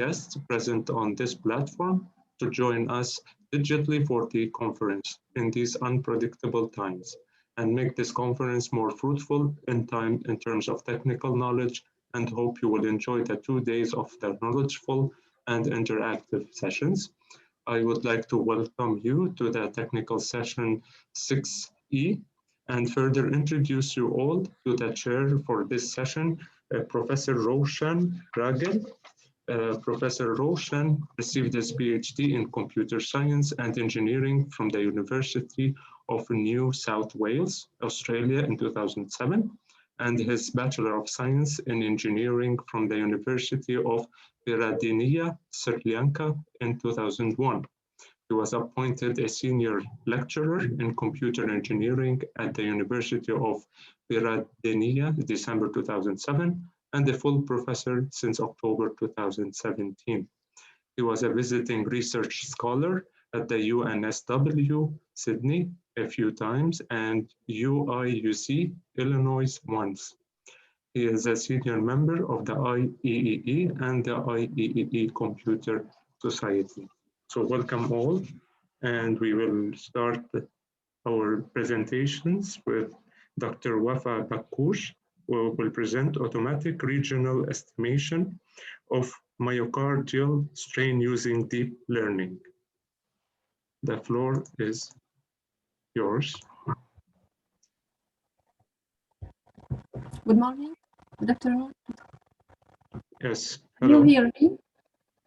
guests present on this platform to join us digitally for the conference in these unpredictable times and make this conference more fruitful in terms of technical knowledge, and hope you will enjoy the 2 days of the knowledgeful and interactive sessions. I would like to welcome you to the technical session 6E and further introduce you all to the chair for this session, Professor Roshan Ragel. Professor Roshan received his PhD in Computer Science and Engineering from the University of New South Wales, Australia in 2007, and his Bachelor of Science in Engineering from the University of Peradeniya, Sri Lanka in 2001. He was appointed a senior lecturer in computer engineering at the University of Peradeniya, December 2007, and a full professor since October 2017. He was a visiting research scholar at the UNSW, Sydney, a few times, and UIUC, Illinois, once. He is a senior member of the IEEE and the IEEE Computer Society. So welcome all, and we will start our presentations with Dr. Wafa Bakoush, who will present automatic regional estimation of myocardial strain using deep learning. The floor is yours. Good morning, good afternoon. Yes, hello. hello. You hear me?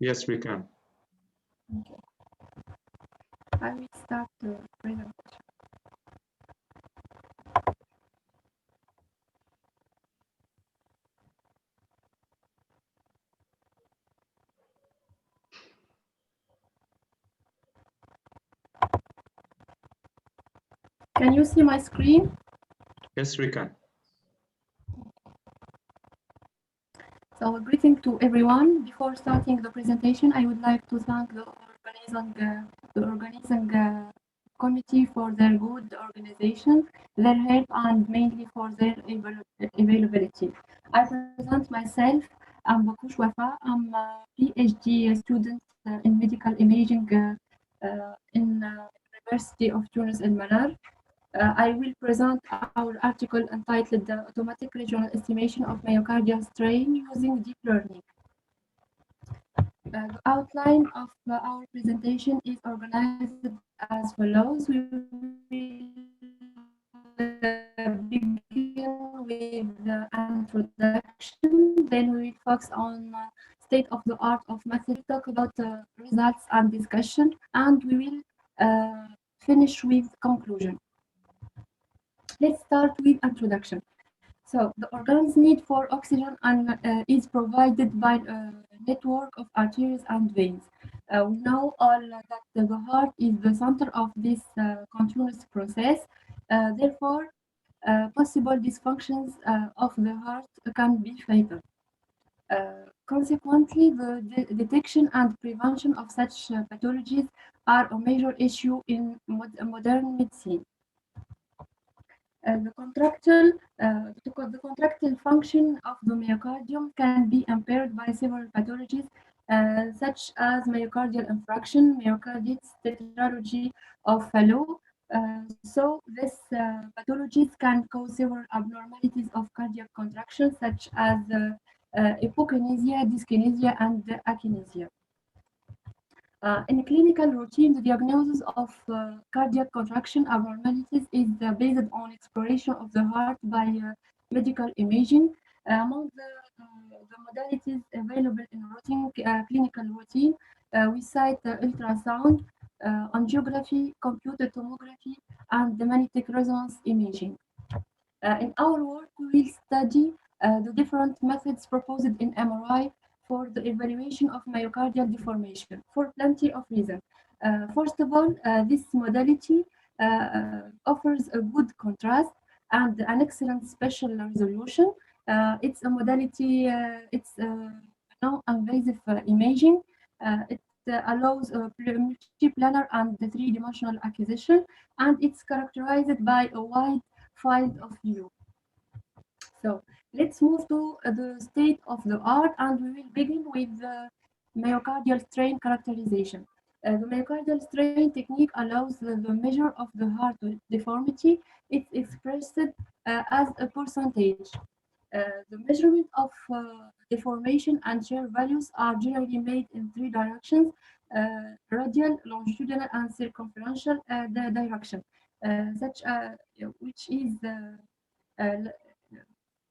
Yes, we can. Okay. I will start the presentation. Can you see my screen? Yes, we can. So, greeting to everyone. Before starting the presentation, I would like to thank the organizing committee for their good organization, their help, and mainly for their availability. I present myself. I'm Bakoush Wafa. I'm a PhD student in medical imaging in University of Tunis El Manar. I will present our article entitled "The Automatic Regional Estimation of Myocardial Strain Using Deep Learning." The outline of our presentation is organized as follows. We will begin with the introduction, then we will focus on state of the art of method, talk about results and discussion, and we will finish with conclusion. Let's start with introduction. So the organ's need for oxygen is provided by a network of arteries and veins. We know all that the heart is the center of this continuous process. Therefore, possible dysfunctions of the heart can be fatal. Consequently, the detection and prevention of such pathologies are a major issue in modern medicine. The contractile function of the myocardium can be impaired by several pathologies, such as myocardial infarction, myocarditis, tetralogy of Fallot. So these pathologies can cause several abnormalities of cardiac contraction, such as hypokinesia, dyskinesia, and akinesia. In clinical routine, the diagnosis of cardiac contraction abnormalities is based on exploration of the heart by medical imaging. Among the modalities available in routine clinical routine, we cite ultrasound, angiography, computed tomography, and the magnetic resonance imaging. In our work, we will study the different methods proposed in MRI for the evaluation of myocardial deformation for plenty of reasons. First of all, this modality offers a good contrast and an excellent spatial resolution. It's a modality, it's non-invasive imaging. It allows multiplanar and three-dimensional acquisition, and it's characterized by a wide field of view. So let's move to the state of the art, and we will begin with myocardial strain characterization. The myocardial strain technique allows the measure of the heart deformity. It's expressed as a percentage. The measurement of deformation and shear values are generally made in three directions: radial, longitudinal, and circumferential direction, such which is uh,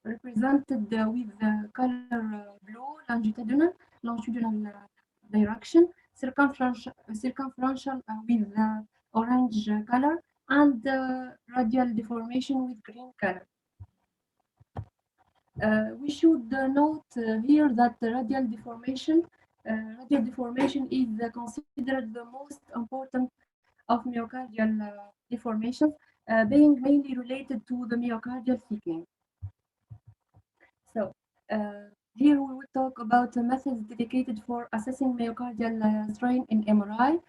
represented with the color blue, longitudinal direction, circumferential with the orange color, and radial deformation with green color. We should note here that the radial deformation is considered the most important of myocardial deformations, being mainly related to the myocardial thickening. So, here we will talk about methods dedicated for assessing myocardial strain in MRI.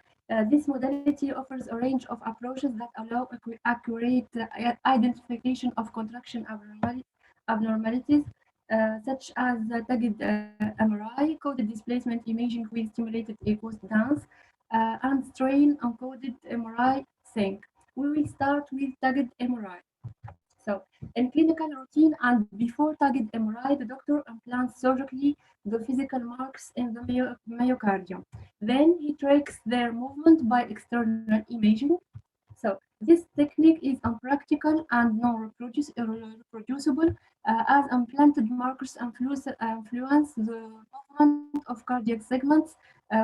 This modality offers a range of approaches that allow accurate identification of contraction abnormalities, such as tagged MRI, coded displacement imaging with stimulated echoes dance, and strain encoded MRI sync. We will start with tagged MRI. So, in clinical routine and before target MRI, the doctor implants surgically the physical marks in the myocardium. Then he tracks their movement by external imaging. So, this technique is unpractical and non-reproducible as implanted markers influence the movement of cardiac segments,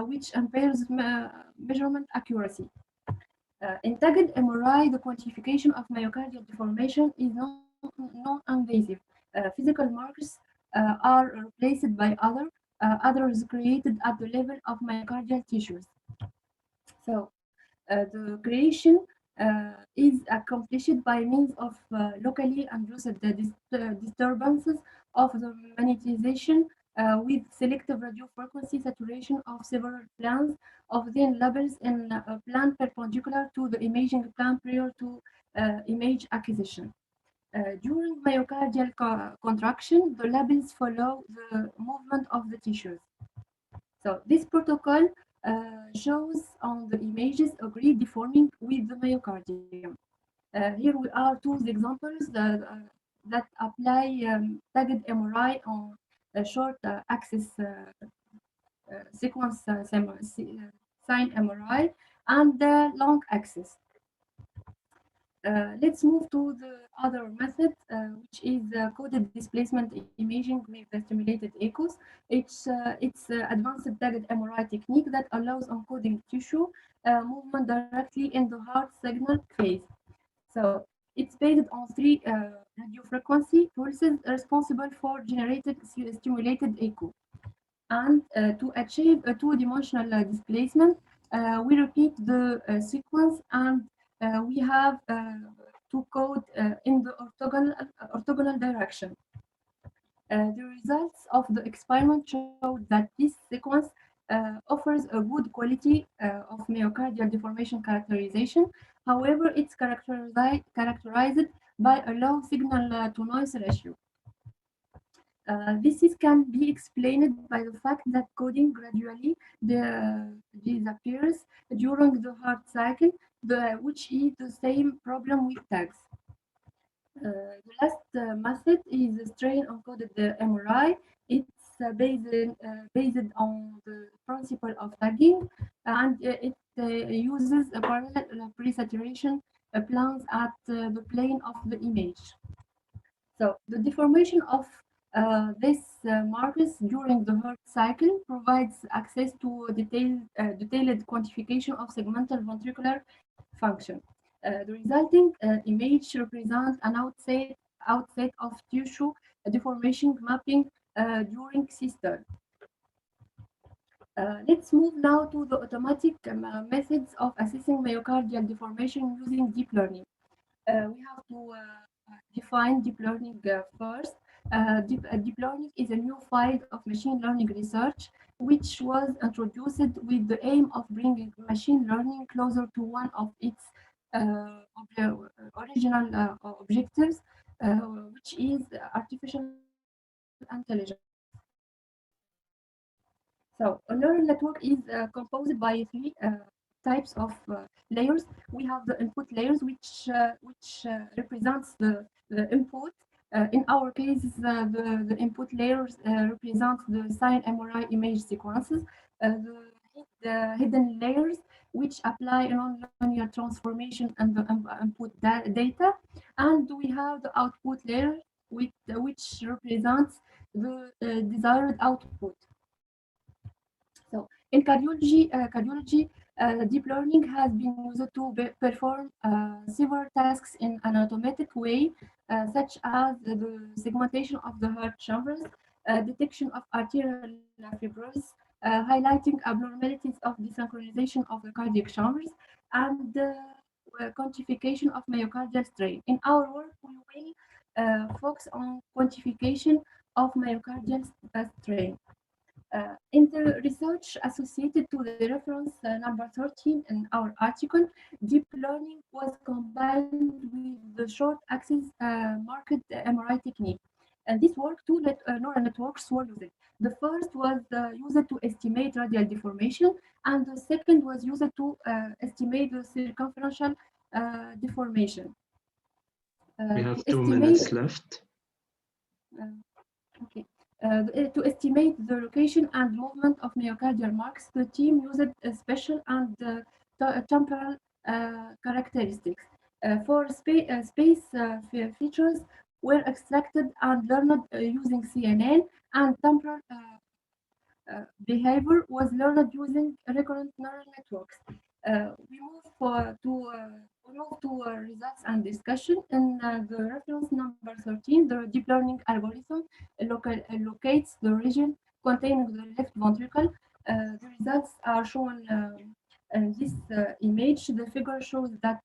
which impairs measurement accuracy. In tagged MRI, the quantification of myocardial deformation is non-invasive. Physical markers are replaced by others created at the level of myocardial tissues. So, the creation is accomplished by means of locally induced disturbances of the magnetization with selective radiofrequency saturation of several planes of thin labels in a plane perpendicular to the imaging plane prior to image acquisition. During myocardial contraction, the labels follow the movement of the tissues. So this protocol shows on the images a grid deforming with the myocardium. Here we are two examples that apply tagged MRI on a short axis sequence sine MRI and the long axis. Let's move to the other method, which is coded displacement imaging with the stimulated echoes. It's advanced tagged MRI technique that allows encoding tissue movement directly in the heart signal phase. So it's based on three radio frequency pulses responsible for generated stimulated echo. And to achieve a two-dimensional displacement, we repeat the sequence and we have to code in the orthogonal direction. The results of the experiment showed that this sequence offers a good quality of myocardial deformation characterization. However, it's characterized by a low signal-to-noise ratio. This can be explained by the fact that coding gradually disappears during the heart cycle, which is the same problem with tags. The last method is strain encoded MRI. It's based on the principle of tagging, and it uses a parallel pre-saturation plans at the plane of the image. So the deformation of this markers during the heart cycle provides access to detailed quantification of segmental ventricular function. The resulting image represents an outset of tissue deformation mapping during systole. Let's move now to the automatic methods of assessing myocardial deformation using deep learning. We have to define deep learning first. Deep learning is a new field of machine learning research, which was introduced with the aim of bringing machine learning closer to one of its original objectives, which is artificial intelligence. So So a neural network is composed by three types of layers. We have the input layers, which represents the input. In our case, the input layers represent the sign MRI image sequences. The hidden layers, which apply non-linear transformation and the input data. And we have the output layer, which represents the desired output. So in cardiology, deep learning has been used to perform several tasks in an automatic way, such as the segmentation of the heart chambers, detection of arterial fibrosis, highlighting abnormalities of desynchronization of the cardiac chambers, and quantification of myocardial strain. In our work, we will focus on quantification of myocardial strain. In the research associated to the reference number 13 in our article, deep learning was combined with the short axis marked MRI technique. And this work, neural networks were used. The first was used to estimate radial deformation, and the second was used to estimate the circumferential deformation. We have 2 minutes left. Okay. To estimate the location and movement of myocardial marks, the team used spatial and temporal characteristics. For space features were extracted and learned using CNN, and temporal behavior was learned using recurrent neural networks. We move to results and discussion. In the reference number 13, the deep learning algorithm locates the region containing the left ventricle. The results are shown in this image. The figure shows that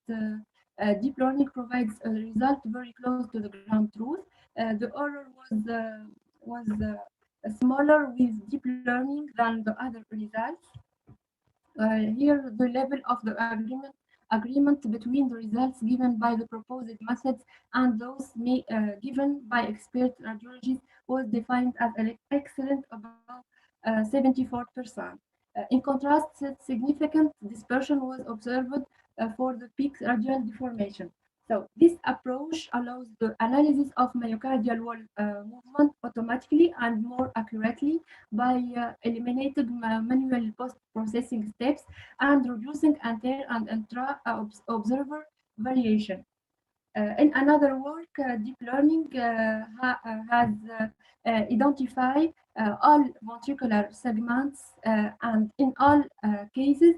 deep learning provides a result very close to the ground truth. The error was smaller with deep learning than the other results. Here, the level of the agreement between the results given by the proposed methods and those given by expert radiologists was defined as excellent, above 74%. In contrast, significant dispersion was observed for the peak radial deformation. So this approach allows the analysis of myocardial wall movement automatically and more accurately by eliminating manual post-processing steps and reducing inter and intra-observer variation. In another work, deep learning has identified all ventricular segments and in all cases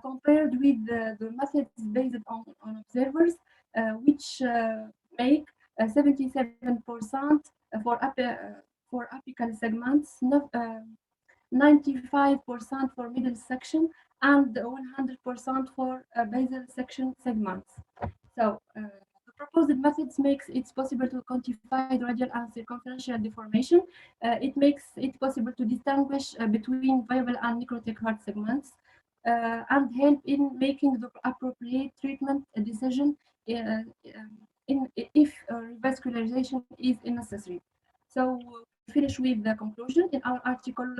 compared with the methods based on observers, which make 77% for apical segments, 95% for middle section, and 100% for basal section segments. So the proposed methods makes it possible to quantify the radial and circumferential deformation. It makes it possible to distinguish between viable and necrotic heart segments and help in making the appropriate treatment decision if revascularization is necessary. So we finish with the conclusion. In our article,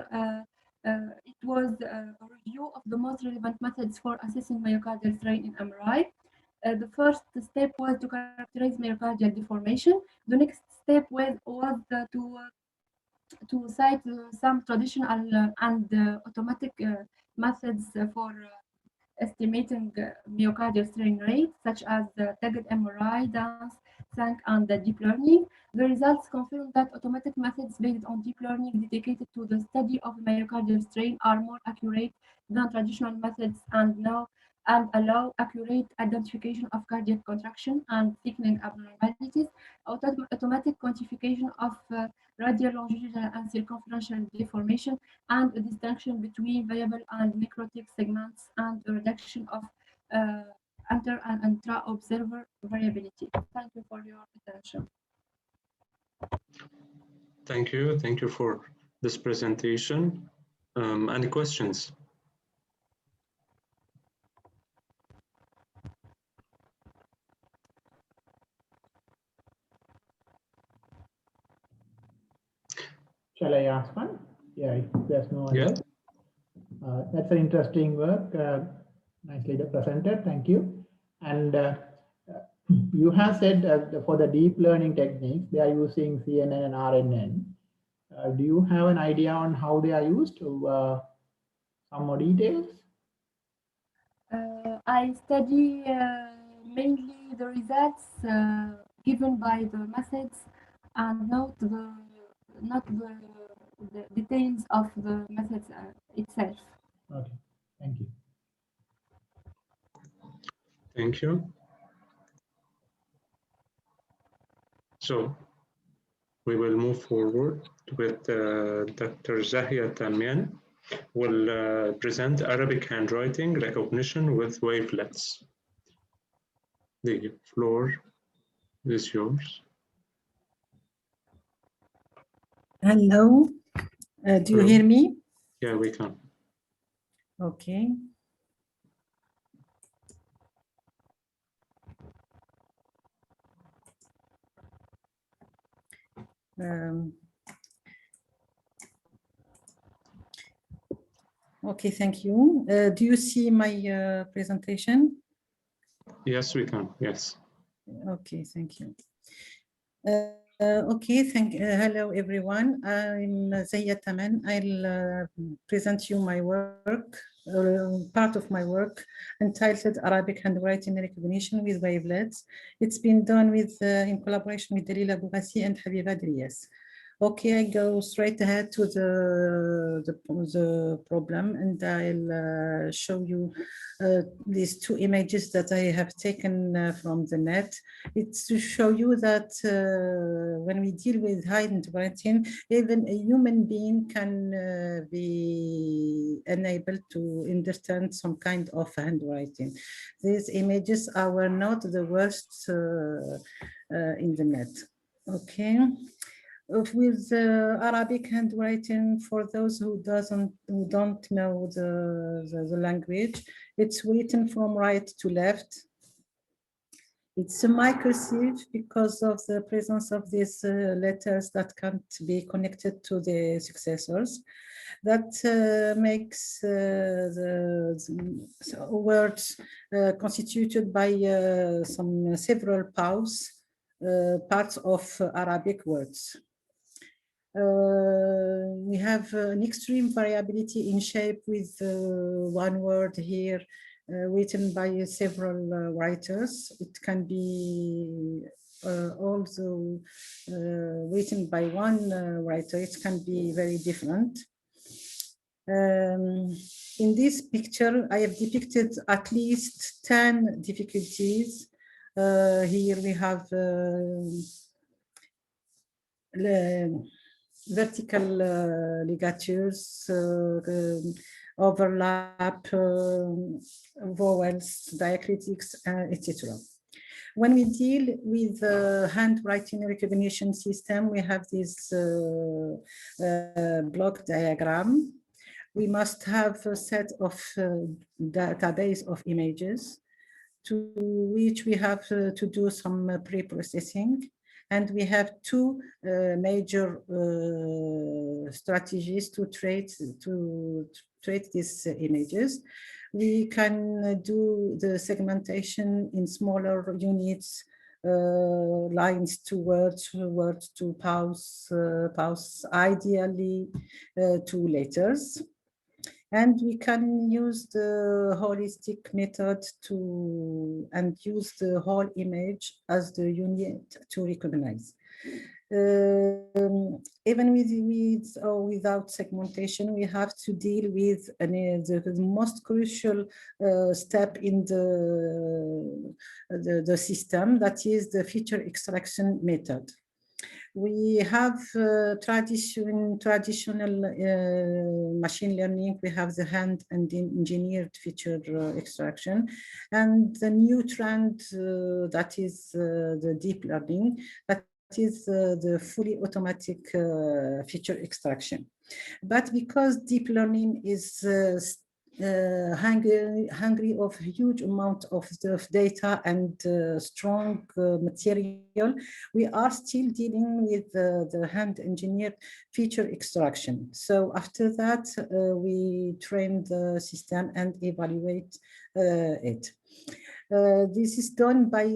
it was a review of the most relevant methods for assessing myocardial strain in MRI. The first step was to characterize myocardial deformation. The next step was to cite some traditional and automatic methods for estimating myocardial strain rate, such as the Staggered Mri, dance, SANC, and the deep learning. The results confirm that automatic methods based on deep learning dedicated to the study of myocardial strain are more accurate than traditional methods and allow accurate identification of cardiac contraction and thickening abnormalities, automatic quantification of radial, longitudinal, and circumferential deformation, and a distinction between viable and necrotic segments, and a reduction of inter and intra-observer variability. Thank you for your attention. Thank you. Thank you for this presentation. Any questions? Shall I ask one? Yeah, if there's no other. That's an interesting work, nicely presented. Thank you. And you have said for the deep learning techniques, they are using CNN and RNN. Do you have an idea on how they are used? Some more details? I study mainly the results given by the methods and not the details of the methods itself. Okay, thank you. Thank you. So we will move forward with Dr. Zahia Tamian will present Arabic handwriting recognition with wavelets. The floor is yours. Hello, do you hear me? Yeah, we can. Okay. Okay, thank you. Do you see my presentation? Yes, we can. Yes. Okay, thank you. Okay, hello everyone. I'm Zahia Taman. I'll present you my work, part of my work, entitled Arabic Handwriting Recognition with Wavelets. It's been done with in collaboration with Dalila Bougassi and Habiba Drias. Okay, I go straight ahead to the problem, and I'll show you these two images that I have taken from the net. It's to show you that when we deal with handwriting, even a human being can be enabled to understand some kind of handwriting. These images are not the worst in the net. Okay. With Arabic handwriting, for those who don't know the language, it's written from right to left. It's a microcursive because of the presence of these letters that can't be connected to the successors. That makes the words constituted by several parts of Arabic words. We have an extreme variability in shape with one word here written by several writers. It can be also written by one writer. It can be very different. In this picture, I have depicted at least 10 difficulties. Here we have vertical ligatures, overlap, vowels, diacritics, etc. When we deal with the handwriting recognition system, we have this block diagram. We must have a set of database of images to which we have to do some pre-processing. And we have two major strategies to treat these images. We can do the segmentation in smaller units, lines to words, words to pause, ideally to letters. And we can use the holistic method and use the whole image as the unit to recognize. Even with or without segmentation, we have to deal with the most crucial step in the system, that is the feature extraction method. We have traditional machine learning. We have the hand and engineered feature extraction, and the new trend that is the deep learning, that is the fully automatic feature extraction. But because deep learning is hungry of huge amount of data and strong material, we are still dealing with the hand engineered feature extraction. So after that, we train the system and evaluate it. This is done by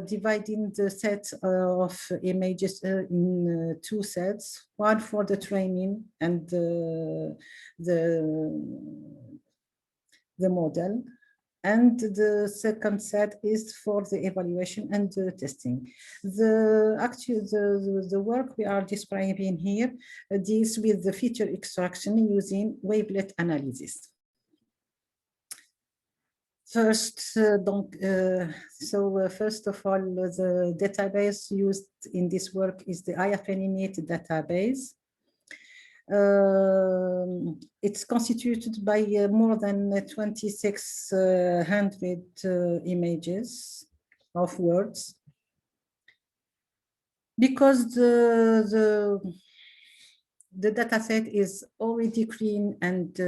dividing the set of images in two sets, one for the training and the model, and the second set is for the evaluation and the testing. The work we are describing here deals with the feature extraction using wavelet analysis. First, first of all, the database used in this work is the IFNinit database. It's constituted by more than 2,600 images of words. Because the dataset is already clean and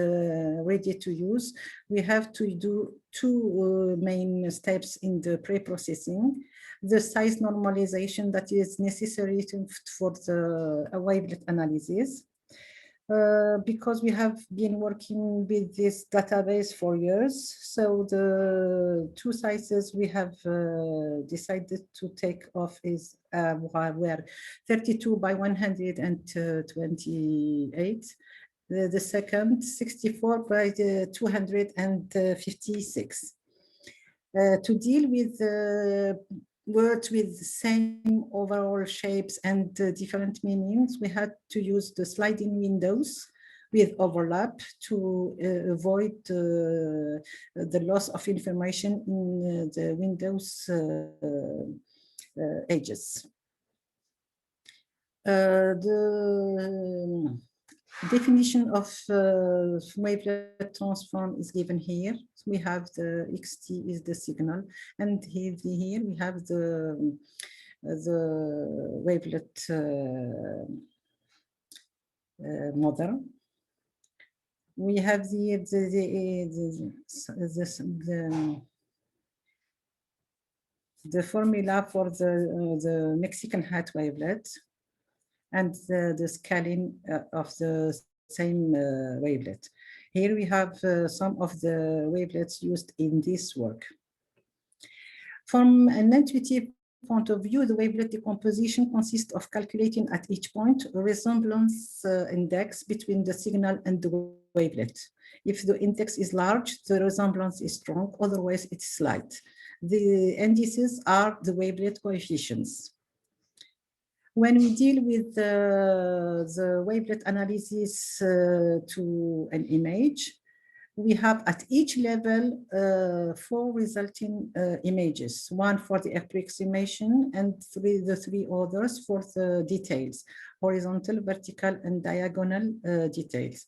ready to use, we have to do two main steps in the pre-processing. The size normalization that is necessary for the wavelet analysis. Because we have been working with this database for years, so the two sizes we have decided to take off is were 32 by 128. The second 64 by 256. To deal with words with the same overall shapes and different meanings, we had to use the sliding windows with overlap to avoid the loss of information in the windows edges. The definition of wavelet transform is given here. We have the xt is the signal, and here we have the wavelet model. We have the formula for the Mexican hat wavelet and the scaling of the same wavelet. Here we have some of the wavelets used in this work. From an intuitive point of view, the wavelet decomposition consists of calculating at each point a resemblance index between the signal and the wavelet. If the index is large, the resemblance is strong, otherwise it's slight. The indices are the wavelet coefficients. When we deal with the wavelet analysis to an image, we have at each level 4 resulting images, one for the approximation and the 3 others for the details, horizontal, vertical, and diagonal details.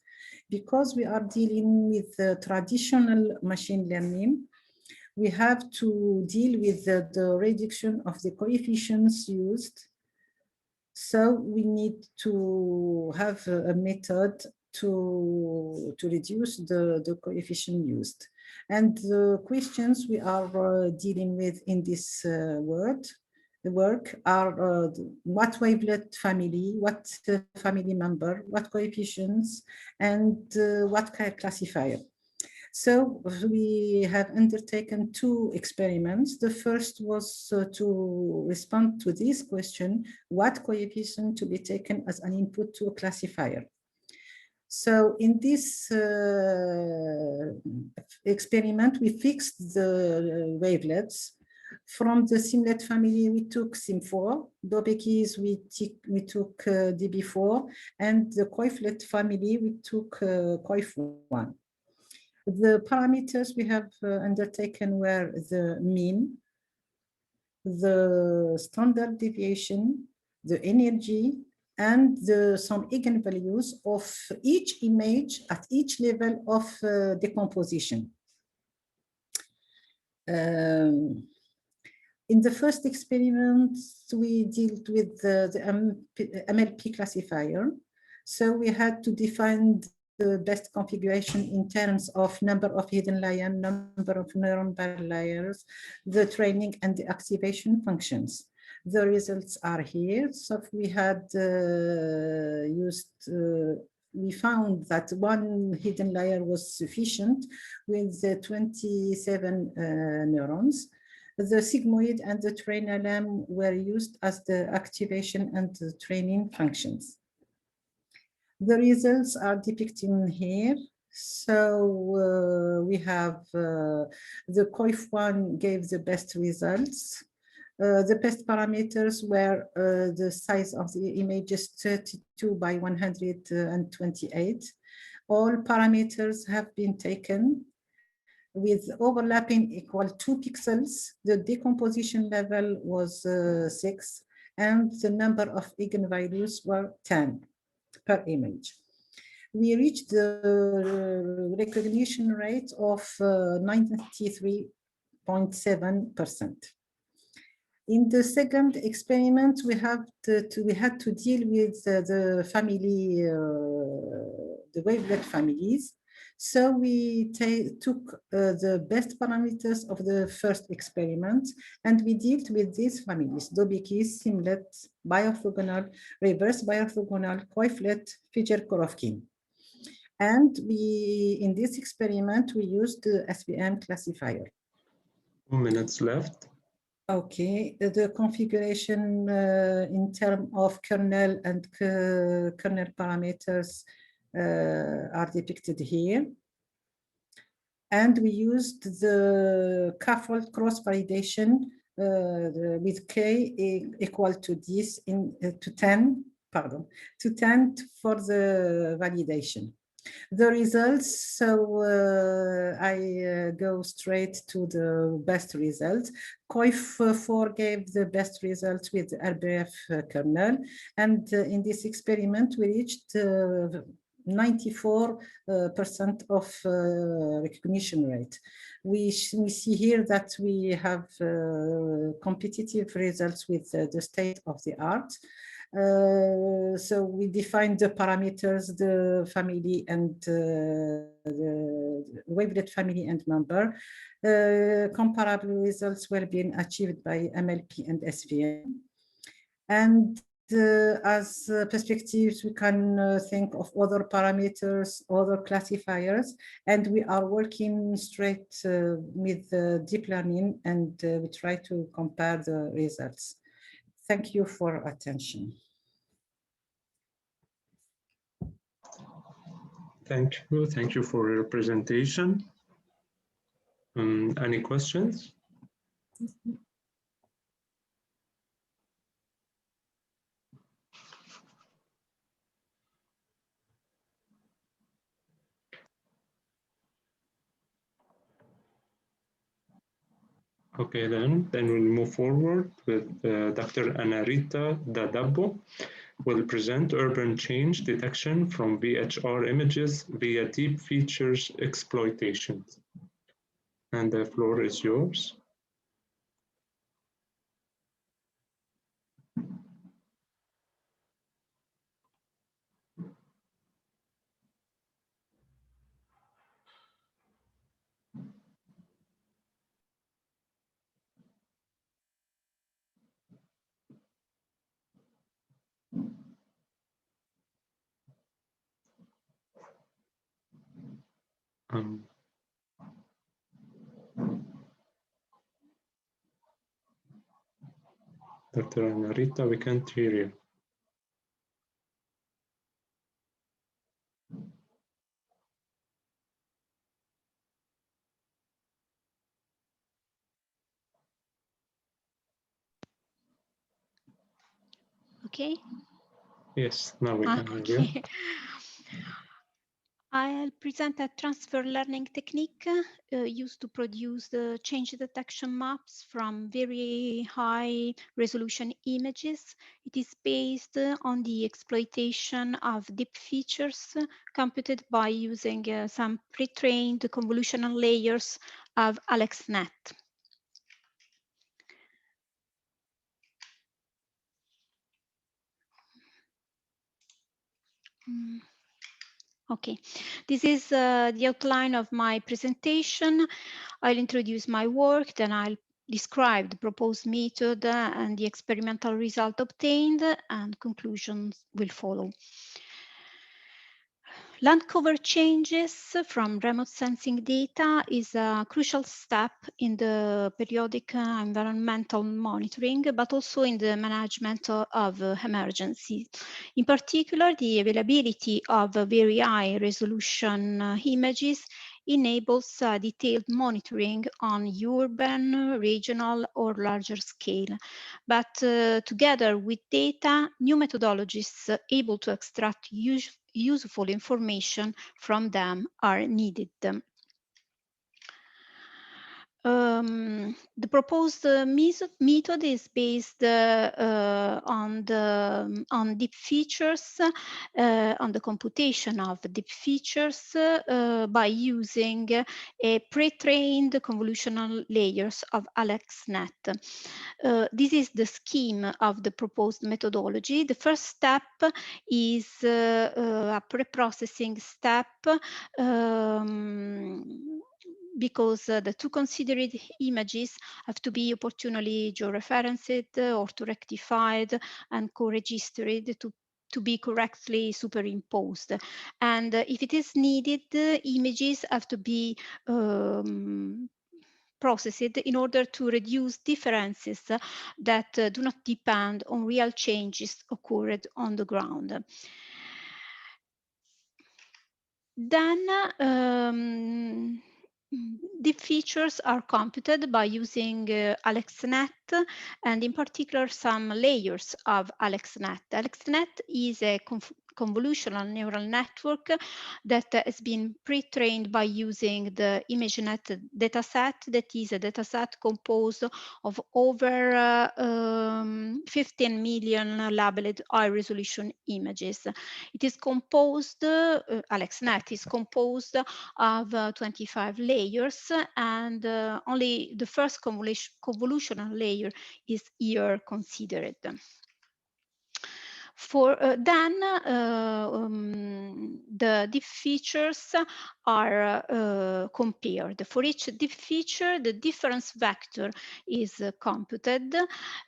Because we are dealing with traditional machine learning, we have to deal with the reduction of the coefficients used. So we need to have a method to reduce the coefficient used. And the questions we are dealing with in this work are what wavelet family, what family member, what coefficients, and what classifier. So we have undertaken 2 experiments. The first was to respond to this question, what coefficient to be taken as an input to a classifier. So in this experiment, we fixed the wavelets. From the simlet family, we took SIM4, Dobekis, we took DB4, and the coiflet family, we took coif1. The parameters we have undertaken were the mean, the standard deviation, the energy, and some eigenvalues of each image at each level of decomposition. In the first experiment, we dealt with the Mlp classifier. So we had to define the best configuration in terms of number of hidden layers, number of neuron layers, the training and the activation functions. The results are here. So we had we found that one hidden layer was sufficient with 27 neurons. The sigmoid and the trainer lamb were used as the activation and the training functions. The results are depicted here. So we have the COIF1 gave the best results. The best parameters were the size of the images 32 by 128. All parameters have been taken with overlapping equal 2 pixels. The decomposition level was 6 and the number of eigenvalues were 10 per image. We reached the recognition rate of 93.7%. In the second experiment, we had to deal with the family, the wavelet families. So we took the best parameters of the first experiment, and we dealt with these families: Dobikis, Simlet, biorthogonal, reverse biorthogonal, Koiflet, Fijer-Korovkin. And in this experiment, we used the SVM classifier. 2 minutes left. Okay, the configuration in terms of kernel and kernel parameters are depicted here. And we used the K-fold cross-validation with K equal to this to 10 for the validation. The results, so I go straight to the best results. COIF4 gave the best results with the RBF kernel, and in this experiment we reached 94% of recognition rate. We see here that we have competitive results with the state of the art. So we defined the parameters, the family and the wavelet family and number. Comparable results were being achieved by MLP and SVM. And as perspectives, we can think of other parameters, other classifiers, and we are working straight with deep learning, and we try to compare the results. Thank you for attention. Thank you for your presentation. Any questions? Okay, then we'll move forward with Dr. Anarita Dadabo will present urban change detection from VHR images via deep features exploitation. And the floor is yours. Dr. Anarita, we can't hear you. Okay. Yes, now we can hear you. I'll present a transfer learning technique used to produce the change detection maps from very high resolution images. It is based on the exploitation of deep features computed by using some pre-trained convolutional layers of AlexNet. Okay, this is the outline of my presentation. I'll introduce my work, then I'll describe the proposed method and the experimental result obtained, and conclusions will follow. Land cover changes from remote sensing data is a crucial step in the periodic environmental monitoring, but also in the management of emergencies. In particular, the availability of very high resolution images enables detailed monitoring on urban, regional, or larger scale. But together with data, new methodologies able to extract useful information from them are needed. The proposed method is based on deep features, on the computation of deep features by using a pre-trained convolutional layers of AlexNet. This is the scheme of the proposed methodology. The first step is a pre-processing step because the two considered images have to be opportunely georeferenced, orthorectified, and co-registered to be correctly superimposed. And if it is needed, the images have to be processed in order to reduce differences that do not depend on real changes occurred on the ground. Then deep features are computed by using AlexNet, and in particular some layers of AlexNet. AlexNet is a convolutional neural network that has been pre-trained by using the ImageNet dataset, that is a dataset composed of over 15 million labeled high-resolution images. It is composed, AlexNet is composed of 25 layers, and only the first convolutional layer is here considered. For then, the deep features are compared. For each deep feature, the difference vector is computed,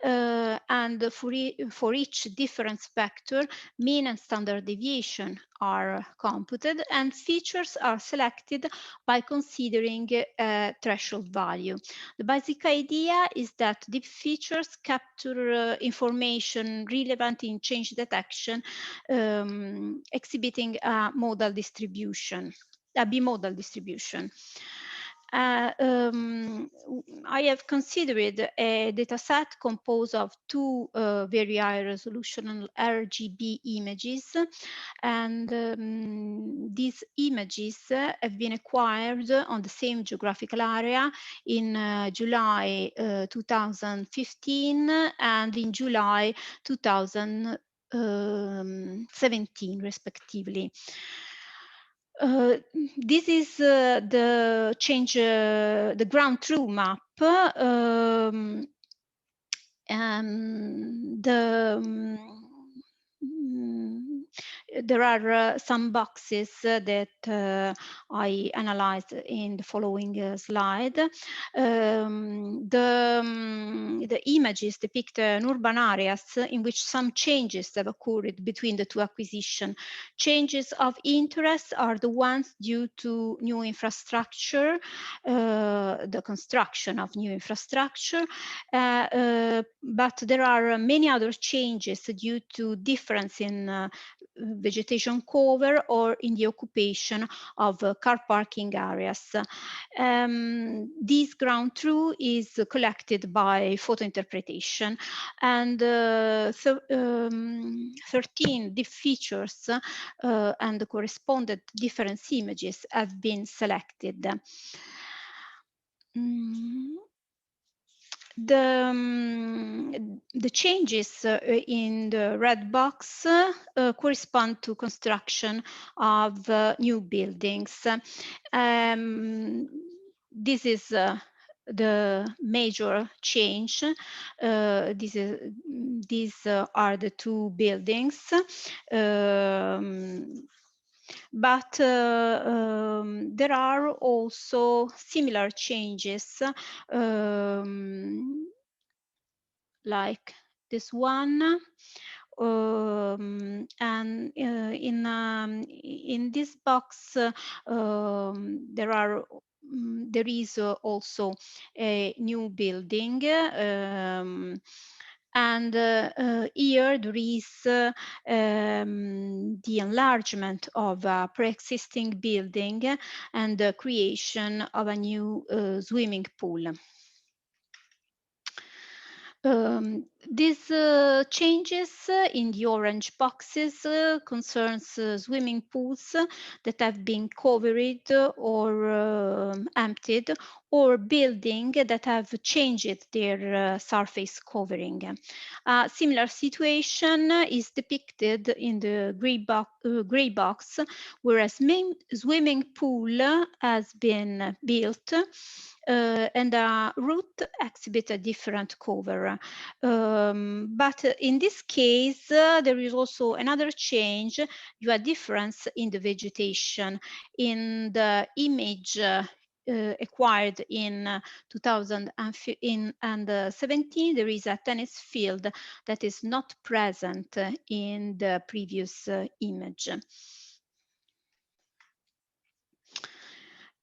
and for each difference vector, mean and standard deviation are computed, and features are selected by considering a threshold value. The basic idea is that deep features capture information relevant in change detection, exhibiting a modal distribution, a bimodal distribution. I have considered a dataset composed of two very high resolution RGB images, and these images have been acquired on the same geographical area in July 2015 and in July 2017, respectively. This is the change, the ground truth map. There are some boxes that I analyzed in the following slide. The images depict urban areas in which some changes have occurred between the two acquisitions. Changes of interest are the ones due to new infrastructure, the construction of new infrastructure, but there are many other changes due to difference in vegetation cover or in the occupation of car parking areas. This ground truth is collected by photo interpretation, and 13 deep features and the correspondent difference images have been selected. The changes in the red box correspond to construction of new buildings. This is the major change. These are the two buildings. but there are also similar changes, like this one. And in this box there is also a new building, and here there is the enlargement of a pre-existing building and the creation of a new swimming pool. These changes in the orange boxes concerns swimming pools that have been covered or emptied, or buildings that have changed their surface covering. A similar situation is depicted in the gray box, whereas main swimming pool has been built and a route exhibit a different cover. But in this case, there is also another change, a difference in the vegetation. In the image acquired in 2017, there is a tennis field that is not present in the previous image.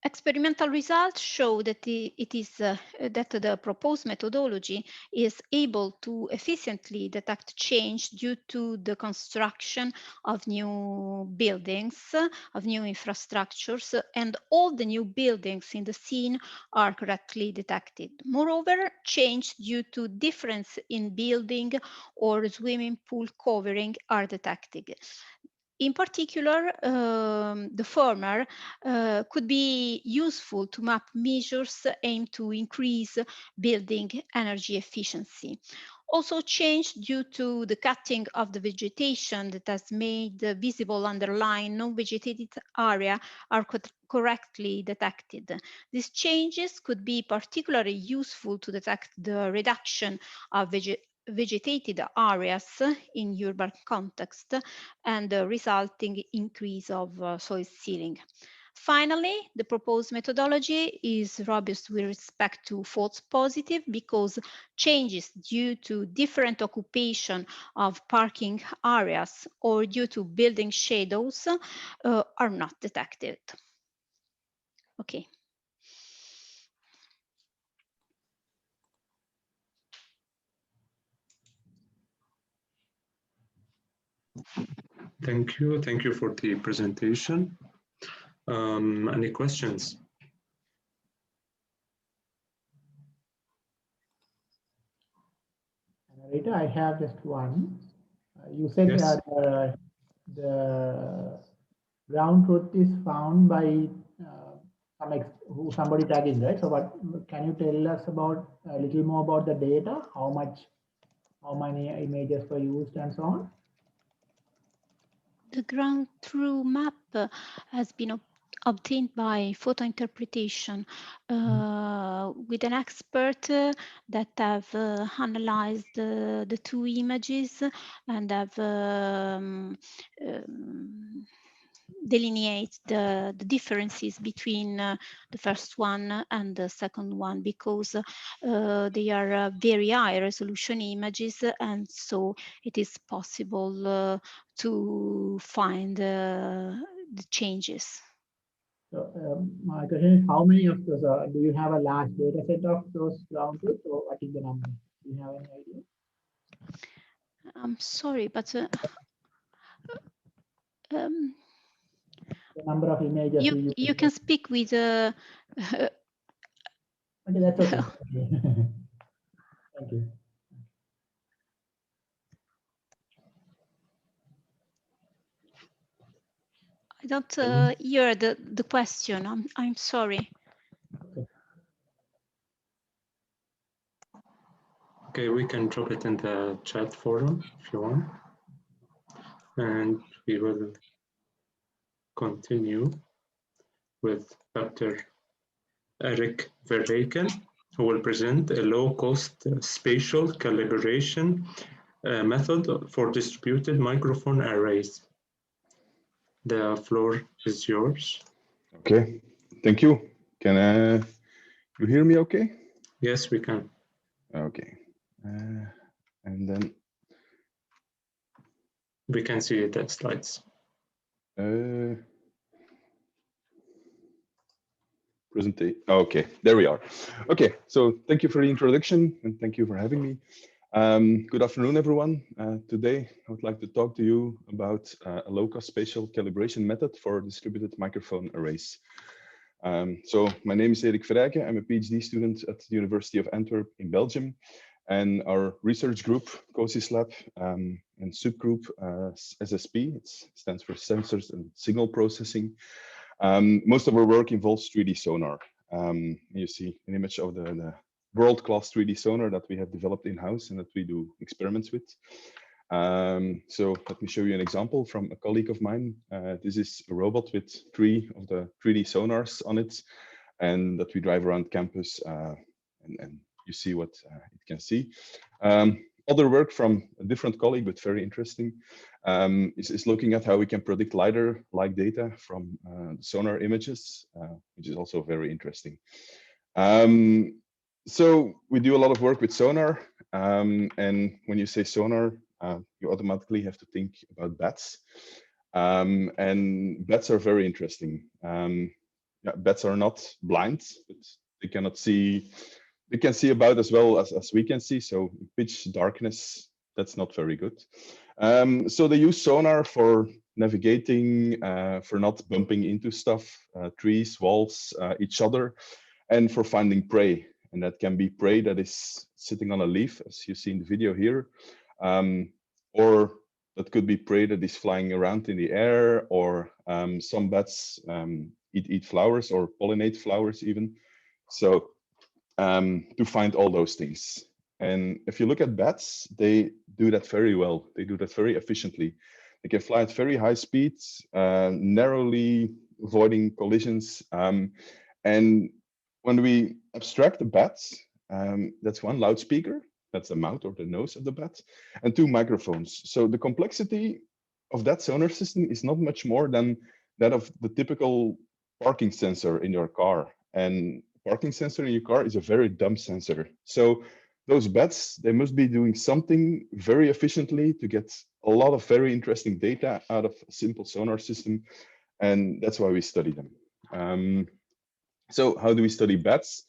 Experimental results show that that the proposed methodology is able to efficiently detect change due to the construction of new buildings, of new infrastructures, and all the new buildings in the scene are correctly detected. Moreover, change due to difference in building or swimming pool covering are detected. In particular, the former could be useful to map measures aimed to increase building energy efficiency. Also, change due to the cutting of the vegetation that has made the visible underlying non-vegetated area are correctly detected. These changes could be particularly useful to detect the reduction of vegetated areas in urban context and the resulting increase of soil sealing. Finally, the proposed methodology is robust with respect to false positive because changes due to different occupation of parking areas or due to building shadows are not detected. Okay. Thank you. Thank you for the presentation. Any questions? Rita, I have just one. You said Yes. The ground truth is found by somebody tagging, right? So what can you tell us about a little more about the data? How many images were used and so on? The ground truth map has been obtained by photo interpretation with an expert that have analyzed the two images and have delineate the differences between the first one and the second one, because they are very high resolution images, and so it is possible to find the changes. So my question is, how many of those do you have a large data set of those ground truths, or what is the number? Do you have any idea? I'm sorry, but the number of images you can speak with okay, that's okay. Thank you. I don't hear the question. I'm sorry. Okay, we can drop it in the chat forum if you want. And we will continue with Dr. Eric Verreken, who will present a low-cost spatial calibration method for distributed microphone arrays. The floor is yours. Okay, thank you. Can you hear me okay? Yes, we can. Okay. And then We can see the slides. Presentation. Okay, there we are. Okay, so thank you for the introduction and thank you for having me. Good afternoon, everyone. Today, I would like to talk to you about a low-cost spatial calibration method for distributed microphone arrays. So my name is Erik Verrijken. I'm a PhD student at the University of Antwerp in Belgium. And our research group, COSIS Lab, and subgroup SSP, it stands for Sensors and Signal Processing. Most of our work involves 3D sonar. You see an image of the world-class 3D sonar that we have developed in-house and that we do experiments with. So let me show you an example from a colleague of mine. This is a robot with 3 of the 3D sonars on it, and that we drive around campus and you see what it can see. Other work from a different colleague, but very interesting, is looking at how we can predict LiDAR-like data from sonar images, which is also very interesting. So we do a lot of work with sonar, and when you say sonar, you automatically have to think about bats. And bats are very interesting. Yeah, bats are not blind, but they cannot see. They can see about as well as we can see. So pitch darkness, that's not very good. So they use sonar for navigating, for not bumping into stuff, trees, walls, each other, and for finding prey. And that can be prey that is sitting on a leaf, as you see in the video here, or that could be prey that is flying around in the air, or some bats eat flowers or pollinate flowers even. So to find all those things. And if you look at bats, they do that very well. They do that very efficiently. They can fly at very high speeds, narrowly avoiding collisions. And when we abstract the bats, that's one loudspeaker, that's the mouth or the nose of the bat, and 2 microphones. So the complexity of that sonar system is not much more than that of the typical parking sensor in your car. And parking sensor in your car is a very dumb sensor. So those bats, they must be doing something very efficiently to get a lot of very interesting data out of a simple sonar system. And that's why we study them. So how do we study bats?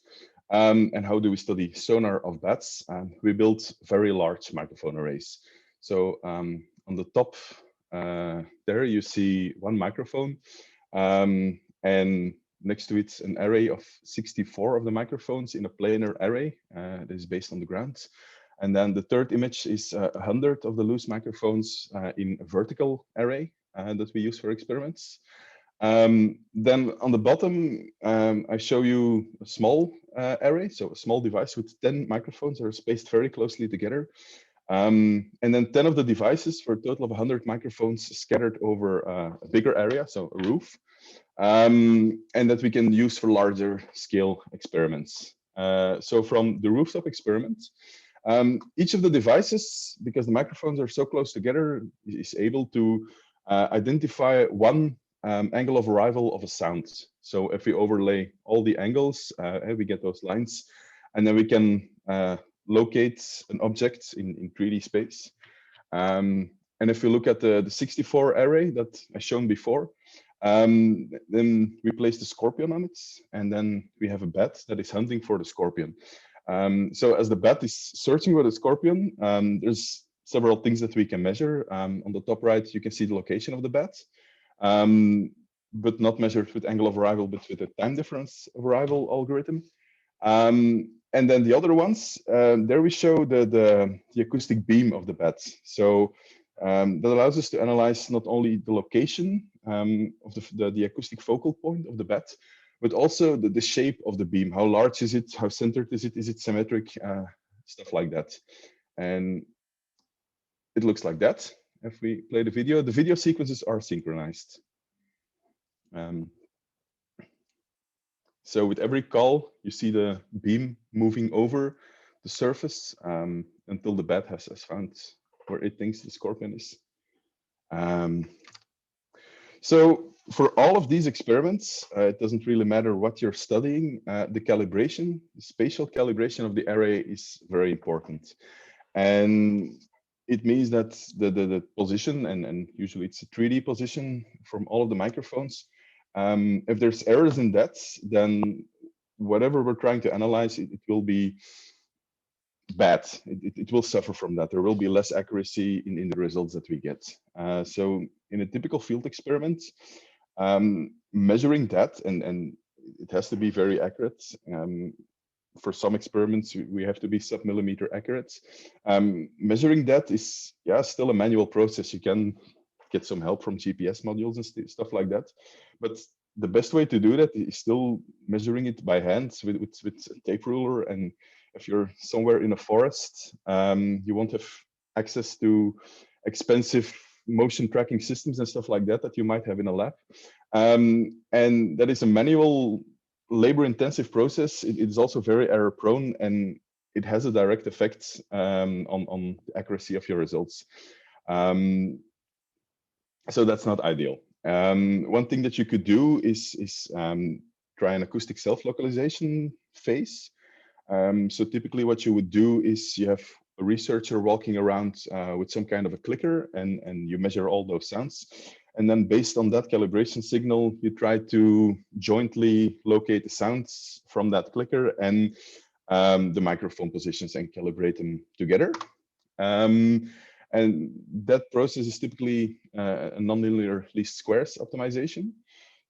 And how do we study sonar of bats? We built very large microphone arrays. So on the top there, you see 1 microphone. And next to it, an array of 64 of the microphones in a planar array that is based on the ground. And then the third image is 100 of the loose microphones in a vertical array that we use for experiments. Then on the bottom, I show you a small array, so a small device with 10 microphones that are spaced very closely together. And then 10 of the devices for a total of 100 microphones scattered over a bigger area, so a roof. And that we can use for larger scale experiments. So from the rooftop experiment, each of the devices, because the microphones are so close together, is able to identify 1 angle of arrival of a sound. So if we overlay all the angles, we get those lines, and then we can locate an object in 3D space. And if we look at the 64 array that I shown before, then we place the scorpion on it, and then we have a bat that is hunting for the scorpion. So as the bat is searching for the scorpion, there's several things that we can measure. On the top right, you can see the location of the bat, but not measured with angle of arrival, but with a time difference of arrival algorithm. And then the other ones, there we show the acoustic beam of the bat. So that allows us to analyze not only the location of the acoustic focal point of the bat, but also the shape of the beam. How large is it? How centered is it? Is it symmetric? Stuff like that. And it looks like that. If we play the video sequences are synchronized. So with every call, you see the beam moving over the surface until the bat has found where it thinks the scorpion is. So for all of these experiments, it doesn't really matter what you're studying. The calibration, the spatial calibration of the array is very important. And it means that the position, and usually it's a 3D position from all of the microphones. If there's errors in that, then whatever we're trying to analyze, it will be bad. It will suffer from that. There will be less accuracy in the results that we get. So in a typical field experiment, measuring that, and it has to be very accurate. For some experiments, we have to be sub-millimeter accurate. Measuring that is, yeah, still a manual process. You can get some help from GPS modules and stuff like that. But the best way to do that is still measuring it by hand with a tape ruler. And if you're somewhere in a forest, you won't have access to expensive motion tracking systems and stuff like that you might have in a lab. And that is a manual, labor-intensive process. It is also very error-prone, and it has a direct effect on the accuracy of your results. So that's not ideal. One thing that you could do is try an acoustic self-localization phase. So typically what you would do is you have a researcher walking around with some kind of a clicker, and you measure all those sounds. And then based on that calibration signal, you try to jointly locate the sounds from that clicker and the microphone positions and calibrate them together. And that process is typically a nonlinear least squares optimization.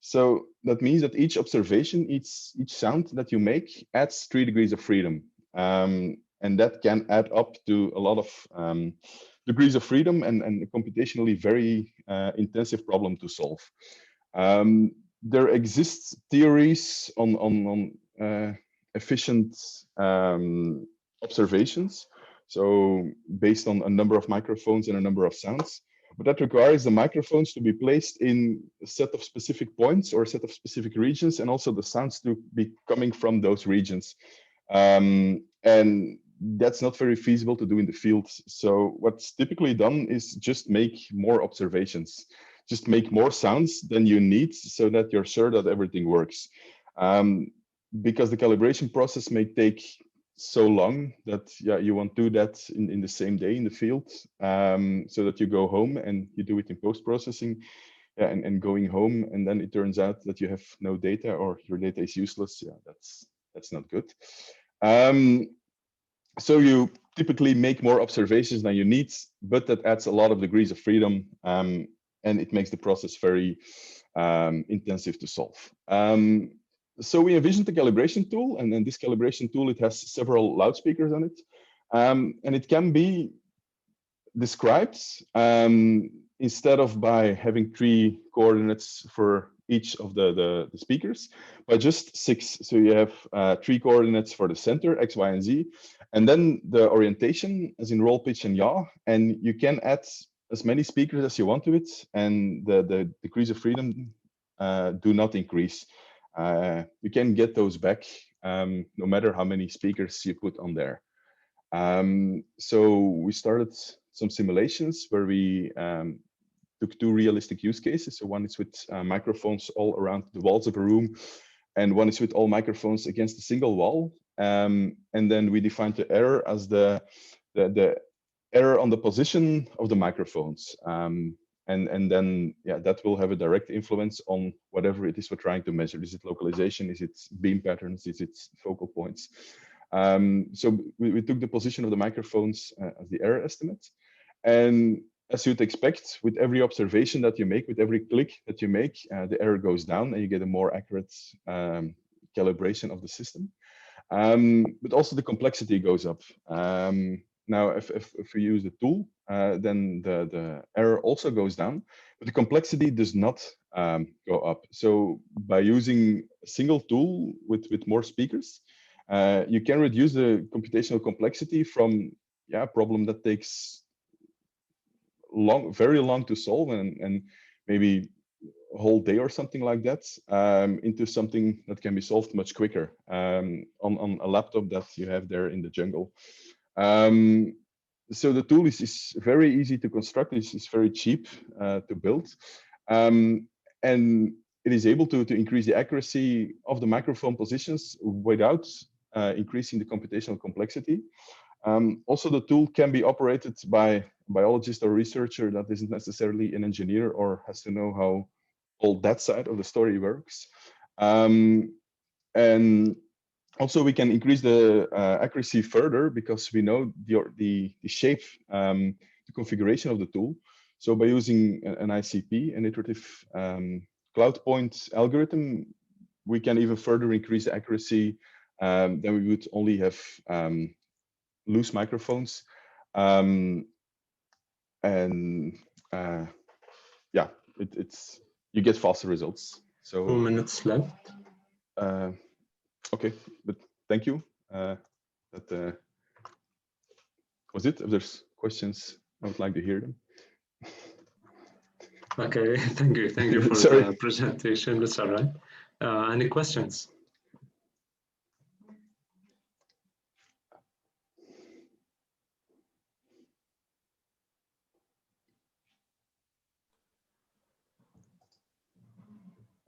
So that means that each observation, each sound that you make adds 3 degrees of freedom. And that can add up to a lot of degrees of freedom and a computationally very intensive problem to solve. There exists theories on efficient observations. So based on a number of microphones and a number of sounds, but that requires the microphones to be placed in a set of specific points or a set of specific regions, and also the sounds to be coming from those regions. And that's not very feasible to do in the field. So what's typically done is just make more observations, just make more sounds than you need so that you're sure that everything works. Because the calibration process may take so long that, yeah, you won't do that in the same day in the field, so that you go home and you do it in post-processing, and going home, and then it turns out that you have no data or your data is useless. Yeah, that's not good. So you typically make more observations than you need, but that adds a lot of degrees of freedom, and it makes the process very intensive to solve. So we envisioned the calibration tool, and then this calibration tool, it has several loudspeakers on it, and it can be described instead of by having 3 coordinates for each of the speakers, by just 6. So you have 3 coordinates for the center, X, Y, and Z, and then the orientation as in roll, pitch, and yaw, and you can add as many speakers as you want to it, and the degrees of freedom do not increase. You can get those back no matter how many speakers you put on there. So we started some simulations where we took 2 realistic use cases. So one is with microphones all around the walls of a room, and one is with all microphones against a single wall. And then we defined the error as the error on the position of the microphones. And then, yeah, that will have a direct influence on whatever it is we're trying to measure. Is it localization? Is it beam patterns? Is it focal points? So we took the position of the microphones as the error estimate. And as you'd expect, with every observation that you make, with every click that you make, the error goes down and you get a more accurate calibration of the system. But also the complexity goes up. Now, if we use the tool, then the error also goes down, but the complexity does not go up. So by using a single tool with more speakers, you can reduce the computational complexity from a problem that takes very long to solve and maybe a whole day or something like that, into something that can be solved much quicker on a laptop that you have there in the jungle. So the tool is very easy to construct. It's very cheap to build. And and it is able to increase the accuracy of the microphone positions without increasing the computational complexity. Also, the tool can be operated by a biologist or researcher that isn't necessarily an engineer or has to know how all that side of the story works. And also, we can increase the accuracy further because we know the shape, the configuration of the tool. So by using an ICP, an iterative cloud point algorithm, we can even further increase the accuracy than we would only have loose microphones. And yeah, it's you get faster results. So 2 minutes left. Okay, but thank you. That was it. If there's questions, I would like to hear them. Okay, thank you. Thank you for the presentation. That's all right. Any questions?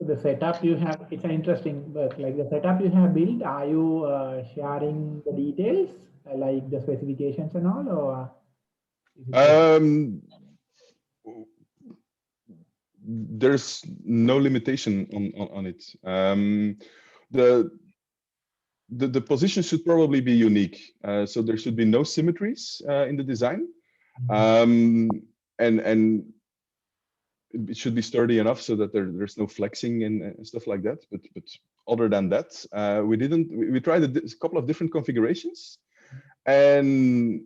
The setup you have, it's an interesting work. Like the setup you have built, are you sharing the details, like the specifications and all, or? There's no limitation on it. The position should probably be unique. So there should be no symmetries in the design. And it should be sturdy enough so that there's no flexing and stuff like that. But other than that, we tried a couple of different configurations, and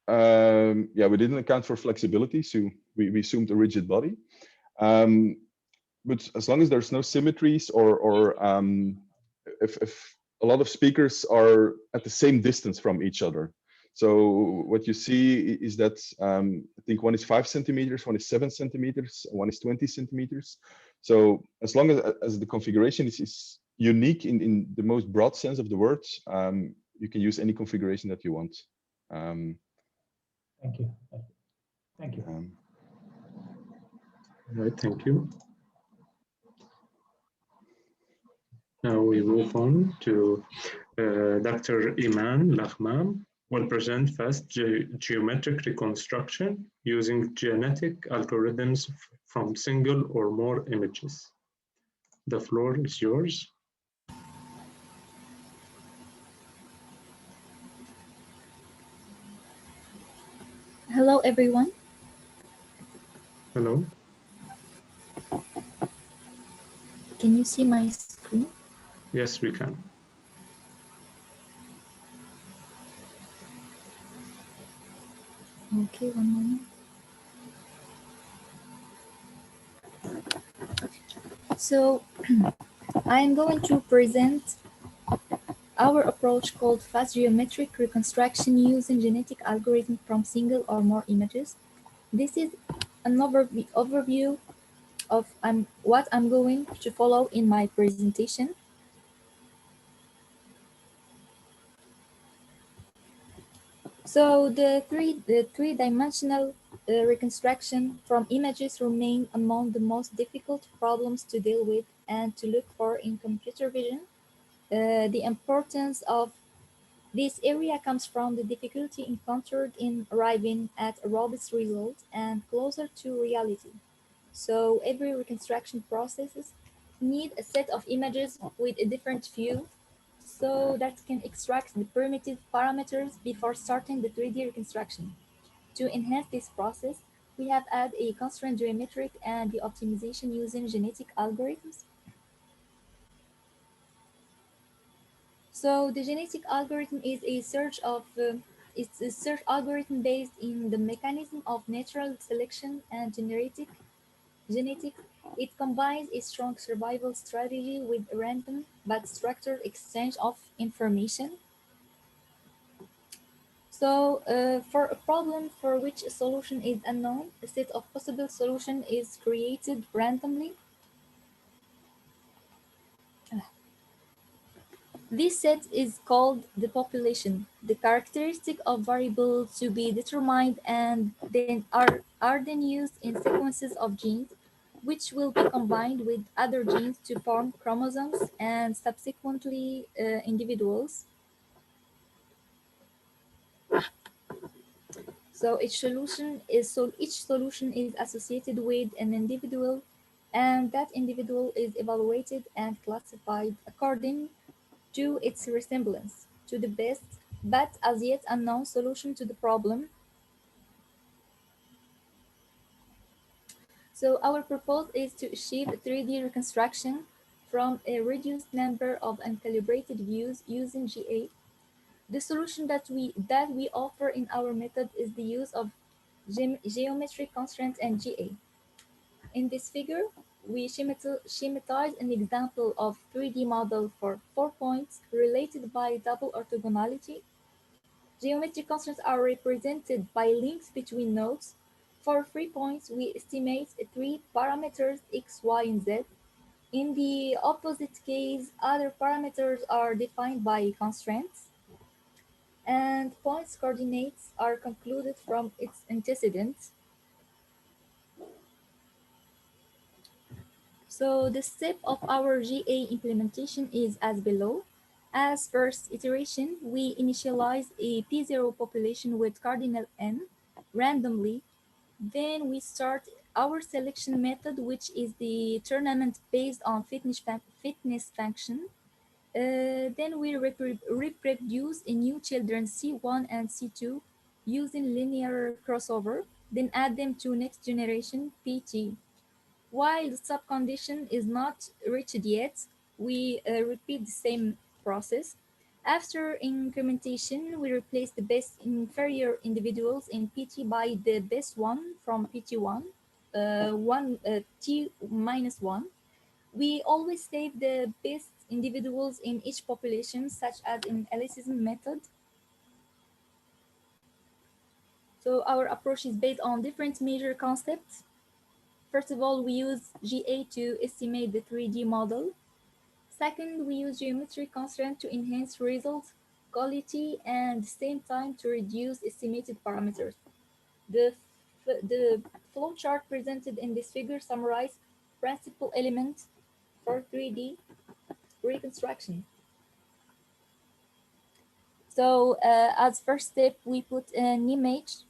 yeah, we didn't account for flexibility, so we assumed a rigid body. But as long as there's no symmetries or if a lot of speakers are at the same distance from each other. So what you see is that I think one is 5 centimeters, one is 7 centimeters, one is 20 centimeters. So as long as the configuration is unique in the most broad sense of the word, you can use any configuration that you want. Thank you. Thank you. All right, thank you. Now we move on to Dr. Iman Lahmam will present fast geometric reconstruction using genetic algorithms from single or more images. The floor is yours. Hello, everyone. Hello. Can you see my screen? Yes, we can. Okay, one moment. So I am going to present our approach called fast geometric reconstruction using genetic algorithm from single or more images. This is an overview of what I'm going to follow in my presentation. So the three-dimensional reconstruction from images remain among the most difficult problems to deal with and to look for in computer vision. The importance of this area comes from the difficulty encountered in arriving at a robust result and closer to reality. So every reconstruction processes need a set of images with a different view so that can extract the primitive parameters before starting the 3D reconstruction. To enhance this process, we have added a constraint geometric and the optimization using genetic algorithms. So the genetic algorithm is a search algorithm based in the mechanism of natural selection and genetics. It combines a strong survival strategy with a random but structured exchange of information. So for a problem for which a solution is unknown, a set of possible solutions is created randomly. This set is called the population. The characteristic of variable to be determined and then are then used in sequences of genes. which will be combined with other genes to form chromosomes and subsequently individuals. So each solution is associated with an individual, and that individual is evaluated and classified according to its resemblance to the best but as yet unknown solution to the problem. So our purpose is to achieve a 3D reconstruction from a reduced number of uncalibrated views using GA. The solution that we offer in our method is the use of geometric constraints and GA. In this figure, we schematize an example of 3D model for 4 points related by double orthogonality. Geometric constraints are represented by links between nodes. For 3 points, we estimate 3 parameters x, y, and z. In the opposite case, other parameters are defined by constraints, and points coordinates are concluded from its antecedents. So the step of our GA implementation is as below. As first iteration, we initialize a P0 population with cardinal n randomly. Then we start our selection method, which is the tournament based on fitness function. Then we reproduce a new children C1 and C2 using linear crossover, then add them to next generation PT. While the subcondition is not reached yet, we repeat the same process. After incrementation, we replace the best inferior individuals in PT by the best one from PT1, T minus 1. We always save the best individuals in each population, such as in ellipsism method. So our approach is based on different major concepts. First of all, we use GA to estimate the 3D model. Second, we use geometric constraint to enhance result quality and at the same time to reduce estimated parameters. The flowchart presented in this figure summarizes principal elements for 3D reconstruction. So as first step, we put an image.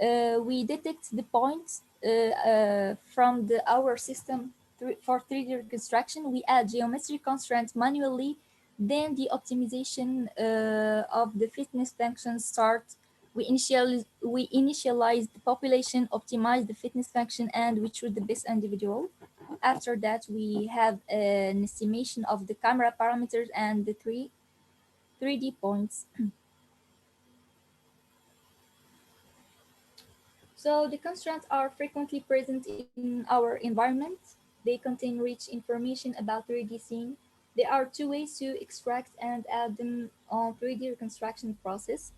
We detect the points from our system for 3D reconstruction. We add geometric constraints manually. Then the optimization of the fitness function starts. We initialize the population, optimize the fitness function, and we choose the best individual. After that, we have an estimation of the camera parameters and the 3D points. So the constraints are frequently present in our environment. They contain rich information about 3D scene. There are 2 ways to extract and add them on 3D reconstruction process.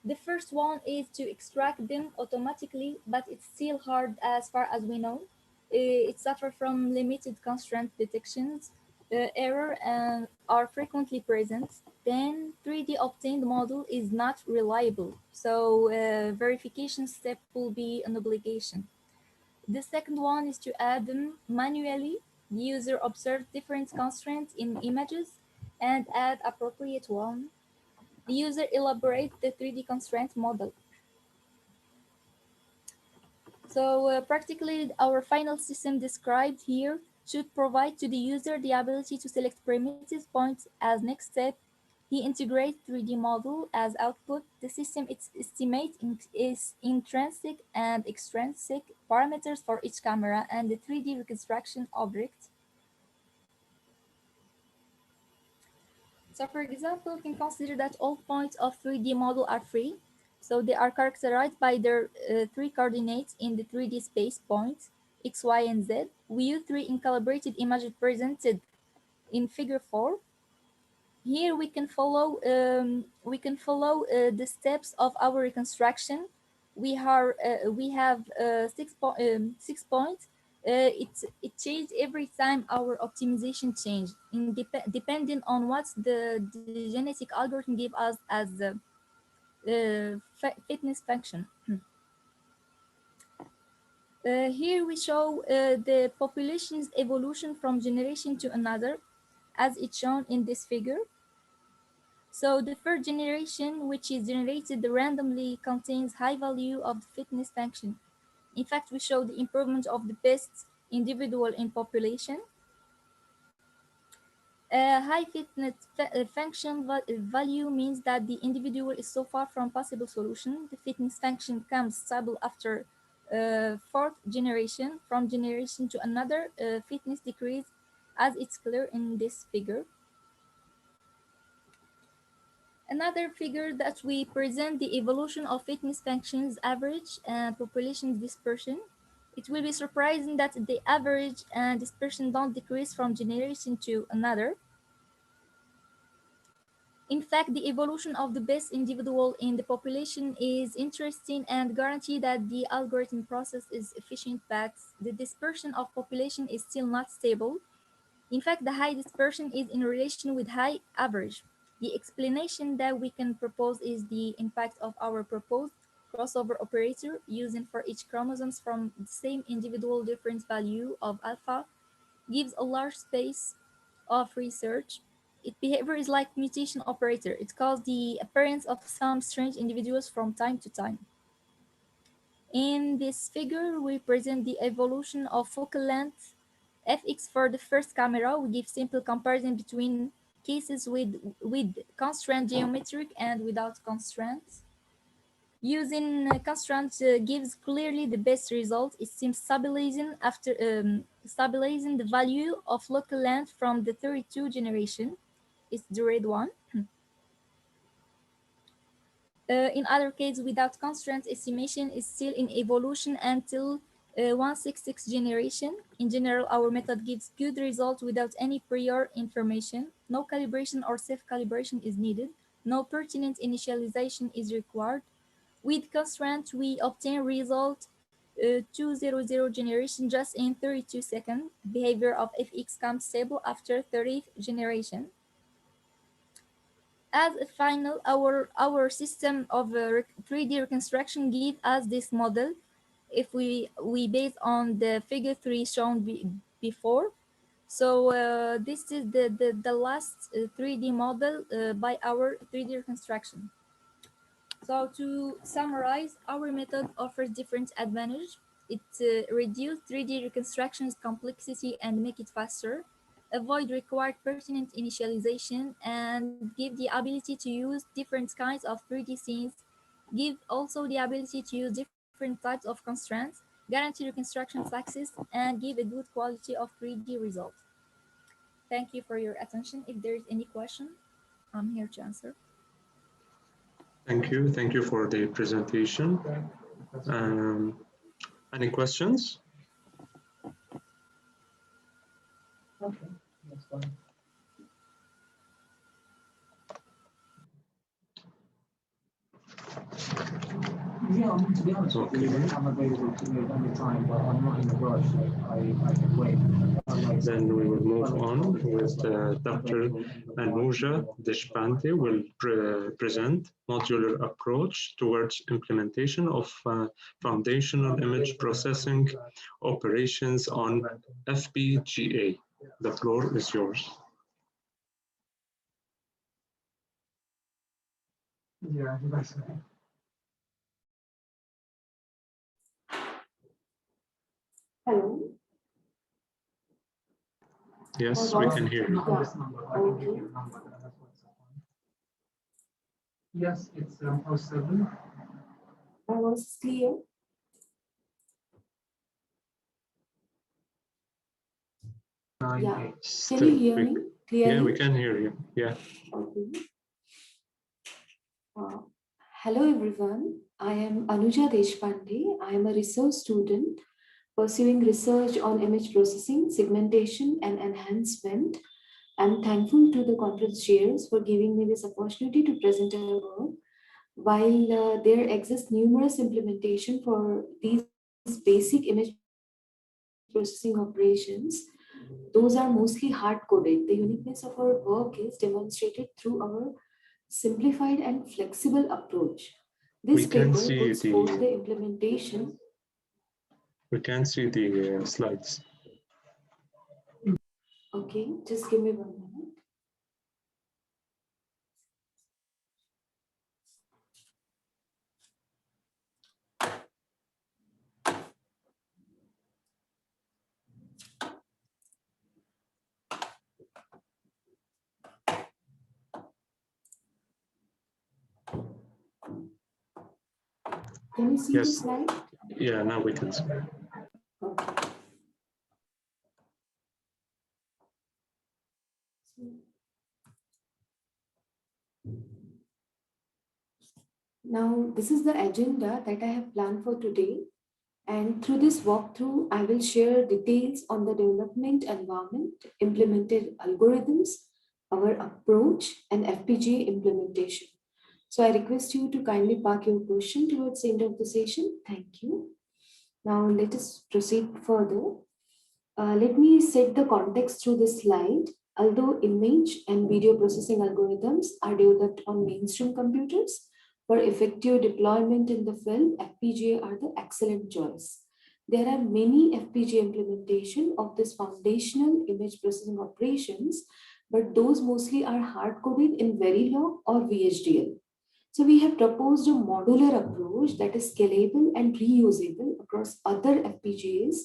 The first one is to extract them automatically, but it's still hard as far as we know. It suffers from limited constraint detections. Error and are frequently present. Then 3D obtained model is not reliable, so verification step will be an obligation. The second one is to add them manually. The user observes different constraints in images and add appropriate one. The user elaborates the 3D constraint model. So practically, our final system described here should provide to the user the ability to select primitive points as next step. He integrates 3D model as output. The system estimates is intrinsic and extrinsic parameters for each camera and the 3D reconstruction object. So for example, we can consider that all points of 3D model are free. So they are characterized by their 3 coordinates in the 3D space points, x, y, and z. We use 3 uncalibrated images presented in figure 4. Here we can follow the steps of our reconstruction. We have 6 points. It changes every time our optimization change, depending on what the genetic algorithm give us as the fitness function. Here we show the population's evolution from generation to another, as it's shown in this figure. So the first generation, which is generated randomly, contains high value of the fitness function. In fact, we show the improvement of the best individual in population. High fitness function value means that the individual is so far from possible solution. The fitness function comes stable after fourth generation. From generation to another, fitness decrease, as it's clear in this figure. Another figure that we present the evolution of fitness functions average and population dispersion. It will be surprising that the average and dispersion don't decrease from generation to another. In fact, the evolution of the best individual in the population is interesting and guarantee that the algorithm process is efficient, but the dispersion of population is still not stable. In fact, the high dispersion is in relation with high average. The explanation that we can propose is the impact of our proposed crossover operator using for each chromosomes from the same individual difference value of alpha gives a large space of research. Its behavior is like mutation operator. It causes the appearance of some strange individuals from time to time. In this figure, we present the evolution of focal length fx for the first camera. We give simple comparison between cases with constraint geometric and without constraints. Using constraints gives clearly the best result. It seems stabilizing after stabilizing the value of local length from the 32 generation. It's the red one. In other cases, without constraint, estimation is still in evolution until 166 generation. In general, our method gives good results without any prior information. No calibration or self-calibration is needed. No pertinent initialization is required. With constraint, we obtain result 200 generation just in 32 seconds. Behavior of fx comes stable after 30th generation. As a final, our system of 3D reconstruction gives us this model. If we base on the figure 3 shown before. So this is the last 3D model by our 3D reconstruction. So to summarize, our method offers different advantages. It reduces 3D reconstruction's complexity and make it faster, avoid required pertinent initialization, and give the ability to use different kinds of 3D scenes, give also the ability to use different types of constraints, guarantee reconstruction success, and give a good quality of 3D result. Thank you for your attention. If there is any question, I'm here to answer. Thank you. Thank you for the presentation. Any questions? Okay, that's fine. Yeah, I mean, to be honest, okay. I'm available to move any time, but I'm not in a rush. I can wait. Then we will move on with Dr. Anuja Deshpande will present modular approach towards implementation of foundational image processing operations on FPGA. The floor is yours. Yeah, that's okay. Hello. Yes, we can hear you. Okay. Yes, it's 07. My voice is clear. Yeah. Can you hear me clearly? Yeah, we can hear you. Yeah. Okay. Hello, everyone. I am Anuja Deshpande. I am a research student pursuing research on image processing, segmentation, and enhancement. I'm thankful to the conference chairs for giving me this opportunity to present our work. While there exists numerous implementation for these basic image processing operations, those are mostly hard-coded. The uniqueness of our work is demonstrated through our simplified and flexible approach. This paper puts forth the implementation. We can't see the slides. Okay, just give me 1 minute. Can you see the Yes. slide? Yeah, now we can see. Okay. Now, this is the agenda that I have planned for today. And through this walkthrough, I will share details on the development environment, implemented algorithms, our approach, and FPGA implementation. So I request you to kindly park your question towards the end of the session. Thank you. Now let us proceed further. Let me set the context through this slide. Although image and video processing algorithms are developed on mainstream computers, for effective deployment in the field, FPGA are the excellent choice. There are many FPGA implementation of this foundational image processing operations, but those mostly are hard-coded in Verilog or VHDL. So we have proposed a modular approach that is scalable and reusable across other FPGAs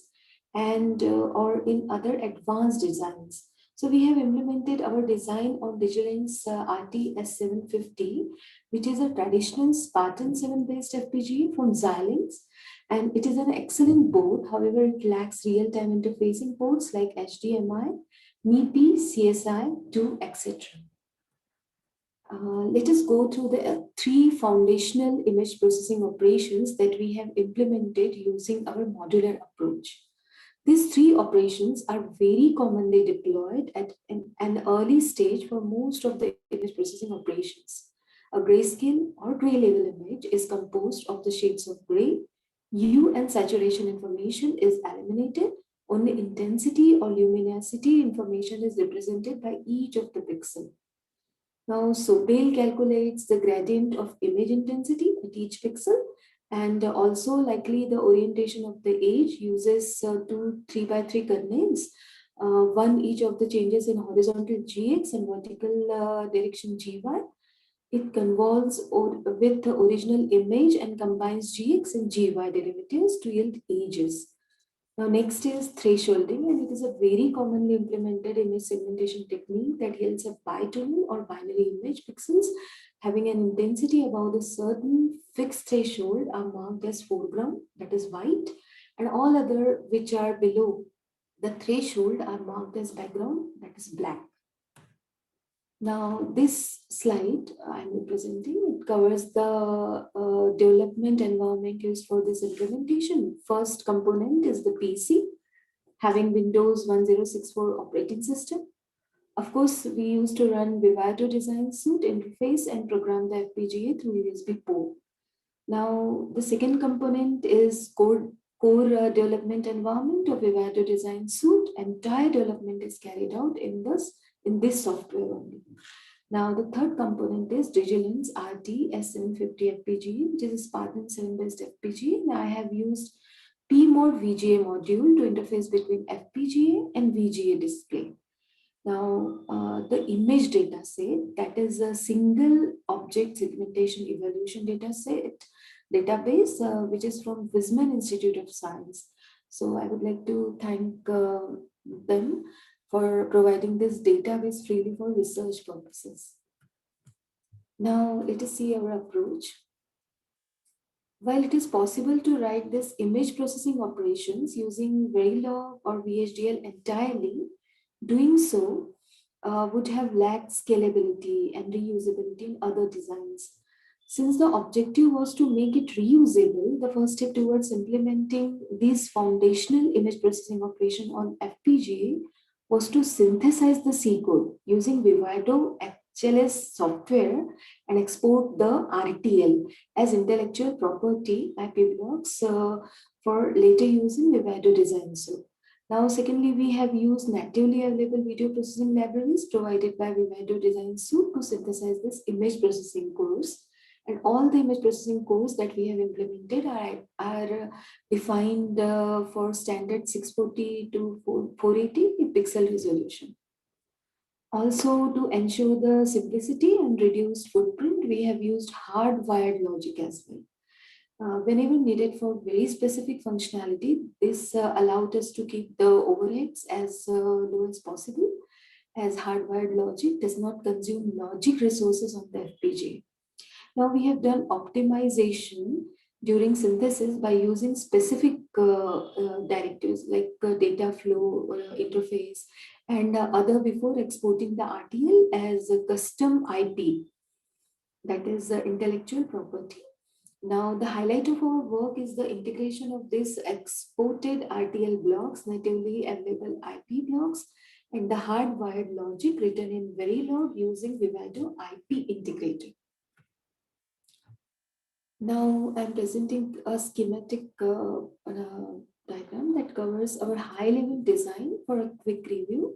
and or in other advanced designs. So we have implemented our design on Digilink's RT-S750, which is a traditional Spartan 7 based FPGA from Xilinx. And it is an excellent board. However, it lacks real-time interfacing ports like HDMI, MIPI, CSI, 2, etc. Let us go through the 3 foundational image processing operations that we have implemented using our modular approach. These 3 operations are very commonly deployed at an early stage for most of the image processing operations. A grayscale or gray level image is composed of the shades of gray. Hue and saturation information is eliminated. Only intensity or luminosity information is represented by each of the pixels. Now, Sobel calculates the gradient of image intensity at each pixel, and also likely the orientation of the edge uses 2 3x3 coordinates, one each of the changes in horizontal gx and vertical direction gy. It convolves with the original image and combines gx and gy derivatives to yield edges. Now, next is thresholding, and it is a very commonly implemented image segmentation technique that yields a bitonal or binary image pixels having an intensity above a certain fixed threshold are marked as foreground, that is white, and all other which are below the threshold are marked as background, that is black. Now, this slide I'm representing, it covers the development environment used for this implementation. First component is the PC, having Windows 1064 operating system. Of course, we used to run Vivado Design Suite interface and program the FPGA through USB port. Now, the second component is core development environment of Vivado Design Suite. Entire development is carried out in this software only. Now, the third component is Digilink's RT-S750 FPGA, which is a Spartan 7 based FPGA. Now, I have used PMOD VGA module to interface between FPGA and VGA display. Now, the image data set, that is a single object segmentation evolution data set database, which is from Wisman Institute of Science. So I would like to thank them for providing this database freely for research purposes. Now, let us see our approach. While it is possible to write this image processing operations using Verilog or VHDL entirely, doing so would have lacked scalability and reusability in other designs. Since the objective was to make it reusable, the first step towards implementing this foundational image processing operation on FPGA was to synthesize the C code using Vivado HLS software and export the RTL as intellectual property IP blocks for later use in Vivado Design Suite. Now, secondly, we have used natively available video processing libraries provided by Vivado Design Suite to synthesize this image processing course. And all the image processing cores that we have implemented are defined for standard 640 to 480 pixel resolution. Also, to ensure the simplicity and reduced footprint, we have used hardwired logic as well. Whenever needed for very specific functionality, this allowed us to keep the overheads as low as possible, as hardwired logic does not consume logic resources on the FPGA. Now we have done optimization during synthesis by using specific directives like data flow interface and other before exporting the RTL as a custom IP, that is intellectual property. Now the highlight of our work is the integration of these exported RTL blocks, natively available IP blocks, and the hardwired logic written in Verilog using Vivado IP integrator. Now I'm presenting a schematic diagram that covers our high-level design for a quick review.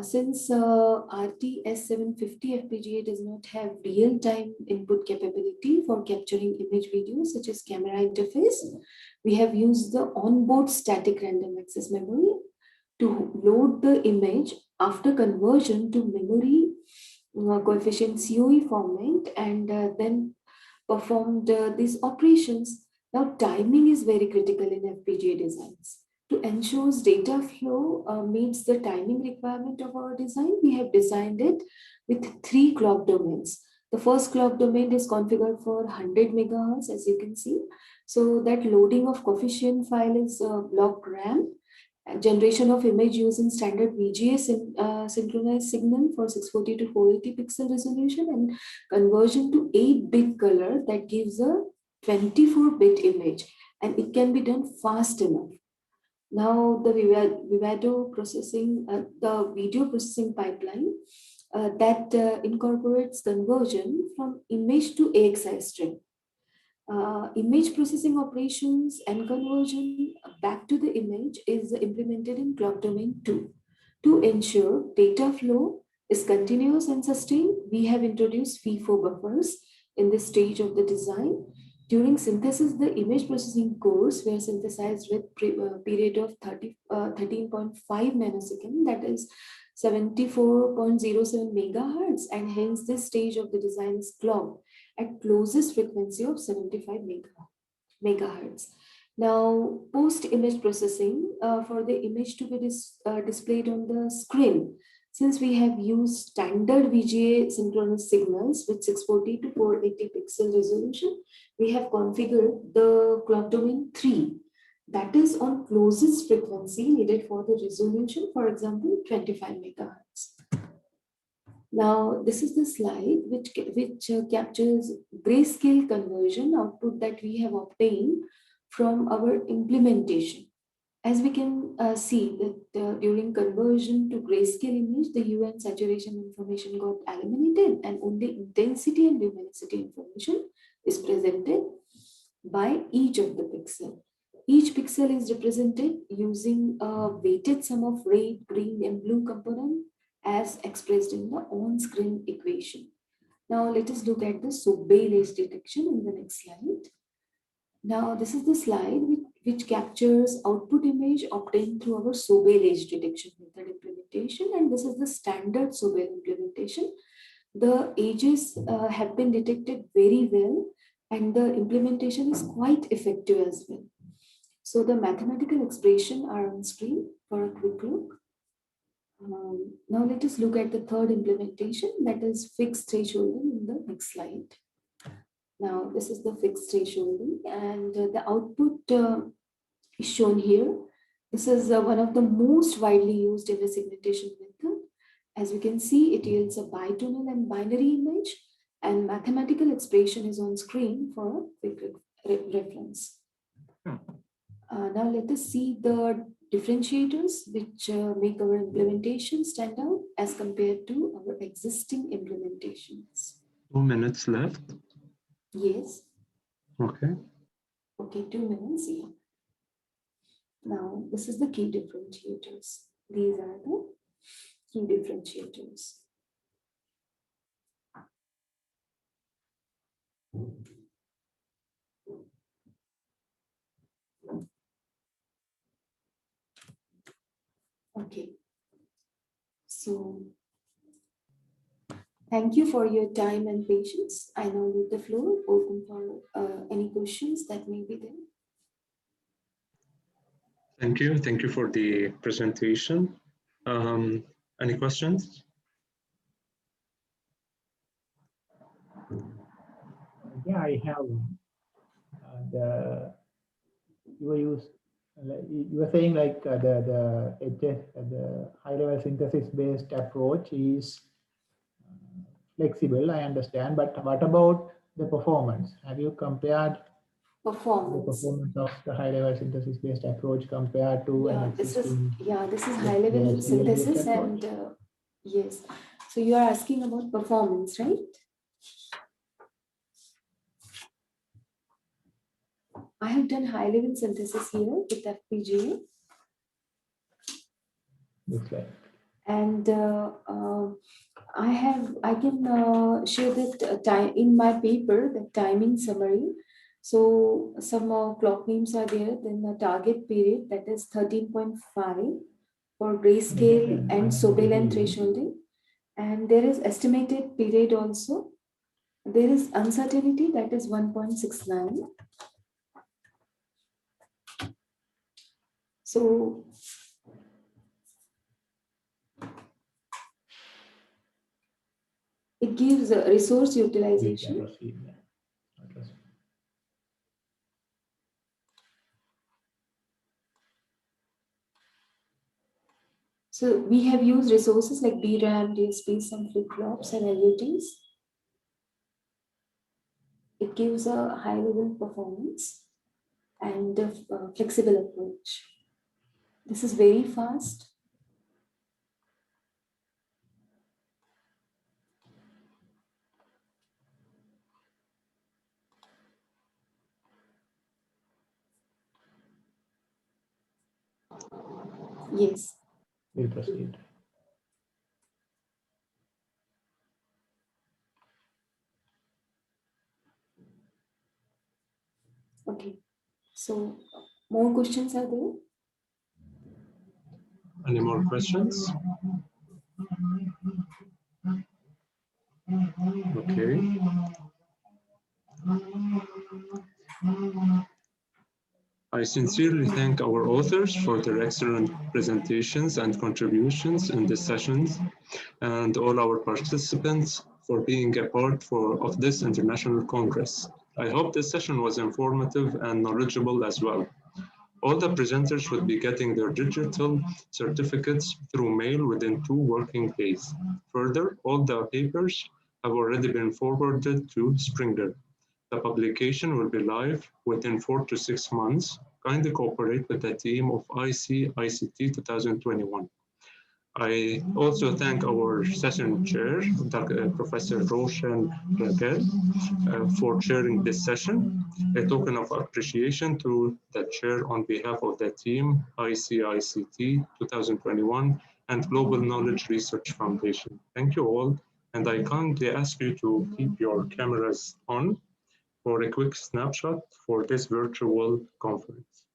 Since RTS750 FPGA does not have real-time input capability for capturing image videos such as camera interface, we have used the onboard static random access memory to load the image after conversion to memory coefficient COE format and then performed these operations. Now timing is very critical in FPGA designs. To ensure data flow meets the timing requirement of our design, we have designed it with 3 clock domains. The first clock domain is configured for 100 megahertz, as you can see. So that loading of coefficient file is block RAM. Generation of image using standard VGA synchronized signal for 640 to 480 pixel resolution and conversion to 8-bit color that gives a 24-bit image, and it can be done fast enough. Now the Vivado processing, the video processing pipeline that incorporates conversion from image to AXI string. Image processing operations and conversion back to the image is implemented in clock domain 2. To ensure data flow is continuous and sustained, we have introduced FIFO buffers in this stage of the design. During synthesis, the image processing cores were synthesized with period of 13.5 nanosecond, that is 74.07 megahertz, and hence this stage of the design is clocked at closest frequency of 75 megahertz. Now, post-image processing for the image to be displayed on the screen. Since we have used standard VGA synchronous signals with 640 to 480 pixel resolution, we have configured the clock domain 3. That is on closest frequency needed for the resolution, for example, 25 megahertz. Now, this is the slide which captures grayscale conversion output that we have obtained from our implementation. As we can see that during conversion to grayscale image, the hue and saturation information got eliminated and only intensity and luminosity information is presented by each of the pixel. Each pixel is represented using a weighted sum of red, green and blue component as expressed in the on-screen equation. Now let us look at the surveillance detection in the next slide. Now this is the slide which captures output image obtained through our surveillance detection method implementation, and this is the standard surveillance implementation. The edges have been detected very well and the implementation is quite effective as well. So the mathematical expression are on screen for a quick look. Now let us look at the third implementation, that is fixed thresholding in the next slide. Now this is the fixed thresholding and the output is shown here. This is one of the most widely used image segmentation method. As we can see, it yields a bitonal and binary image, and mathematical expression is on screen for a quick reference. Now let us see the differentiators which make our implementation stand out as compared to our existing implementations. 2 minutes left. Yes. Okay. Okay, 2 minutes, yeah. Now, this is the key differentiators. These are the key differentiators. Okay. So thank you for your time and patience. I now leave the floor open for any questions that may be there. Thank you. Thank you for the presentation. Any questions? Yeah, I have one. You were saying like the high-level synthesis-based approach is flexible. I understand, but what about the performance? Have you compared the performance of the high-level synthesis-based approach compared to an existing? This is high-level synthesis, and yes. So you are asking about performance, right? I have done high-level synthesis here with FPGA. Okay. And I can share that in my paper, the timing summary. So some clock names are there. Then the target period, that is 13.5 for grayscale and Sonar thresholding. And there is estimated period also. There is uncertainty, that is 1.69. So it gives a resource utilization. So we have used resources like DRAM, DSP, some flip-flops and LUTs. It gives a high-level performance and a flexible approach. This is very fast. Yes. We'll proceed. Okay. So more questions are there? Any more questions? Okay. I sincerely thank our authors for their excellent presentations and contributions in these sessions, and all our participants for being a part of this international congress. I hope this session was informative and knowledgeable as well. All the presenters will be getting their digital certificates through mail within 2 working days. Further, all the papers have already been forwarded to Springer. The publication will be live within 4 to 6 months. Kindly cooperate with the team of ICICT 2021. I also thank our session chair, Professor Roshan Raquel, for chairing this session. A token of appreciation to the chair on behalf of the team, ICICT 2021 and Global Knowledge Research Foundation. Thank you all, and I kindly ask you to keep your cameras on for a quick snapshot for this virtual conference.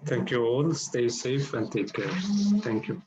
Thank you all. Stay safe and take care. Thank you.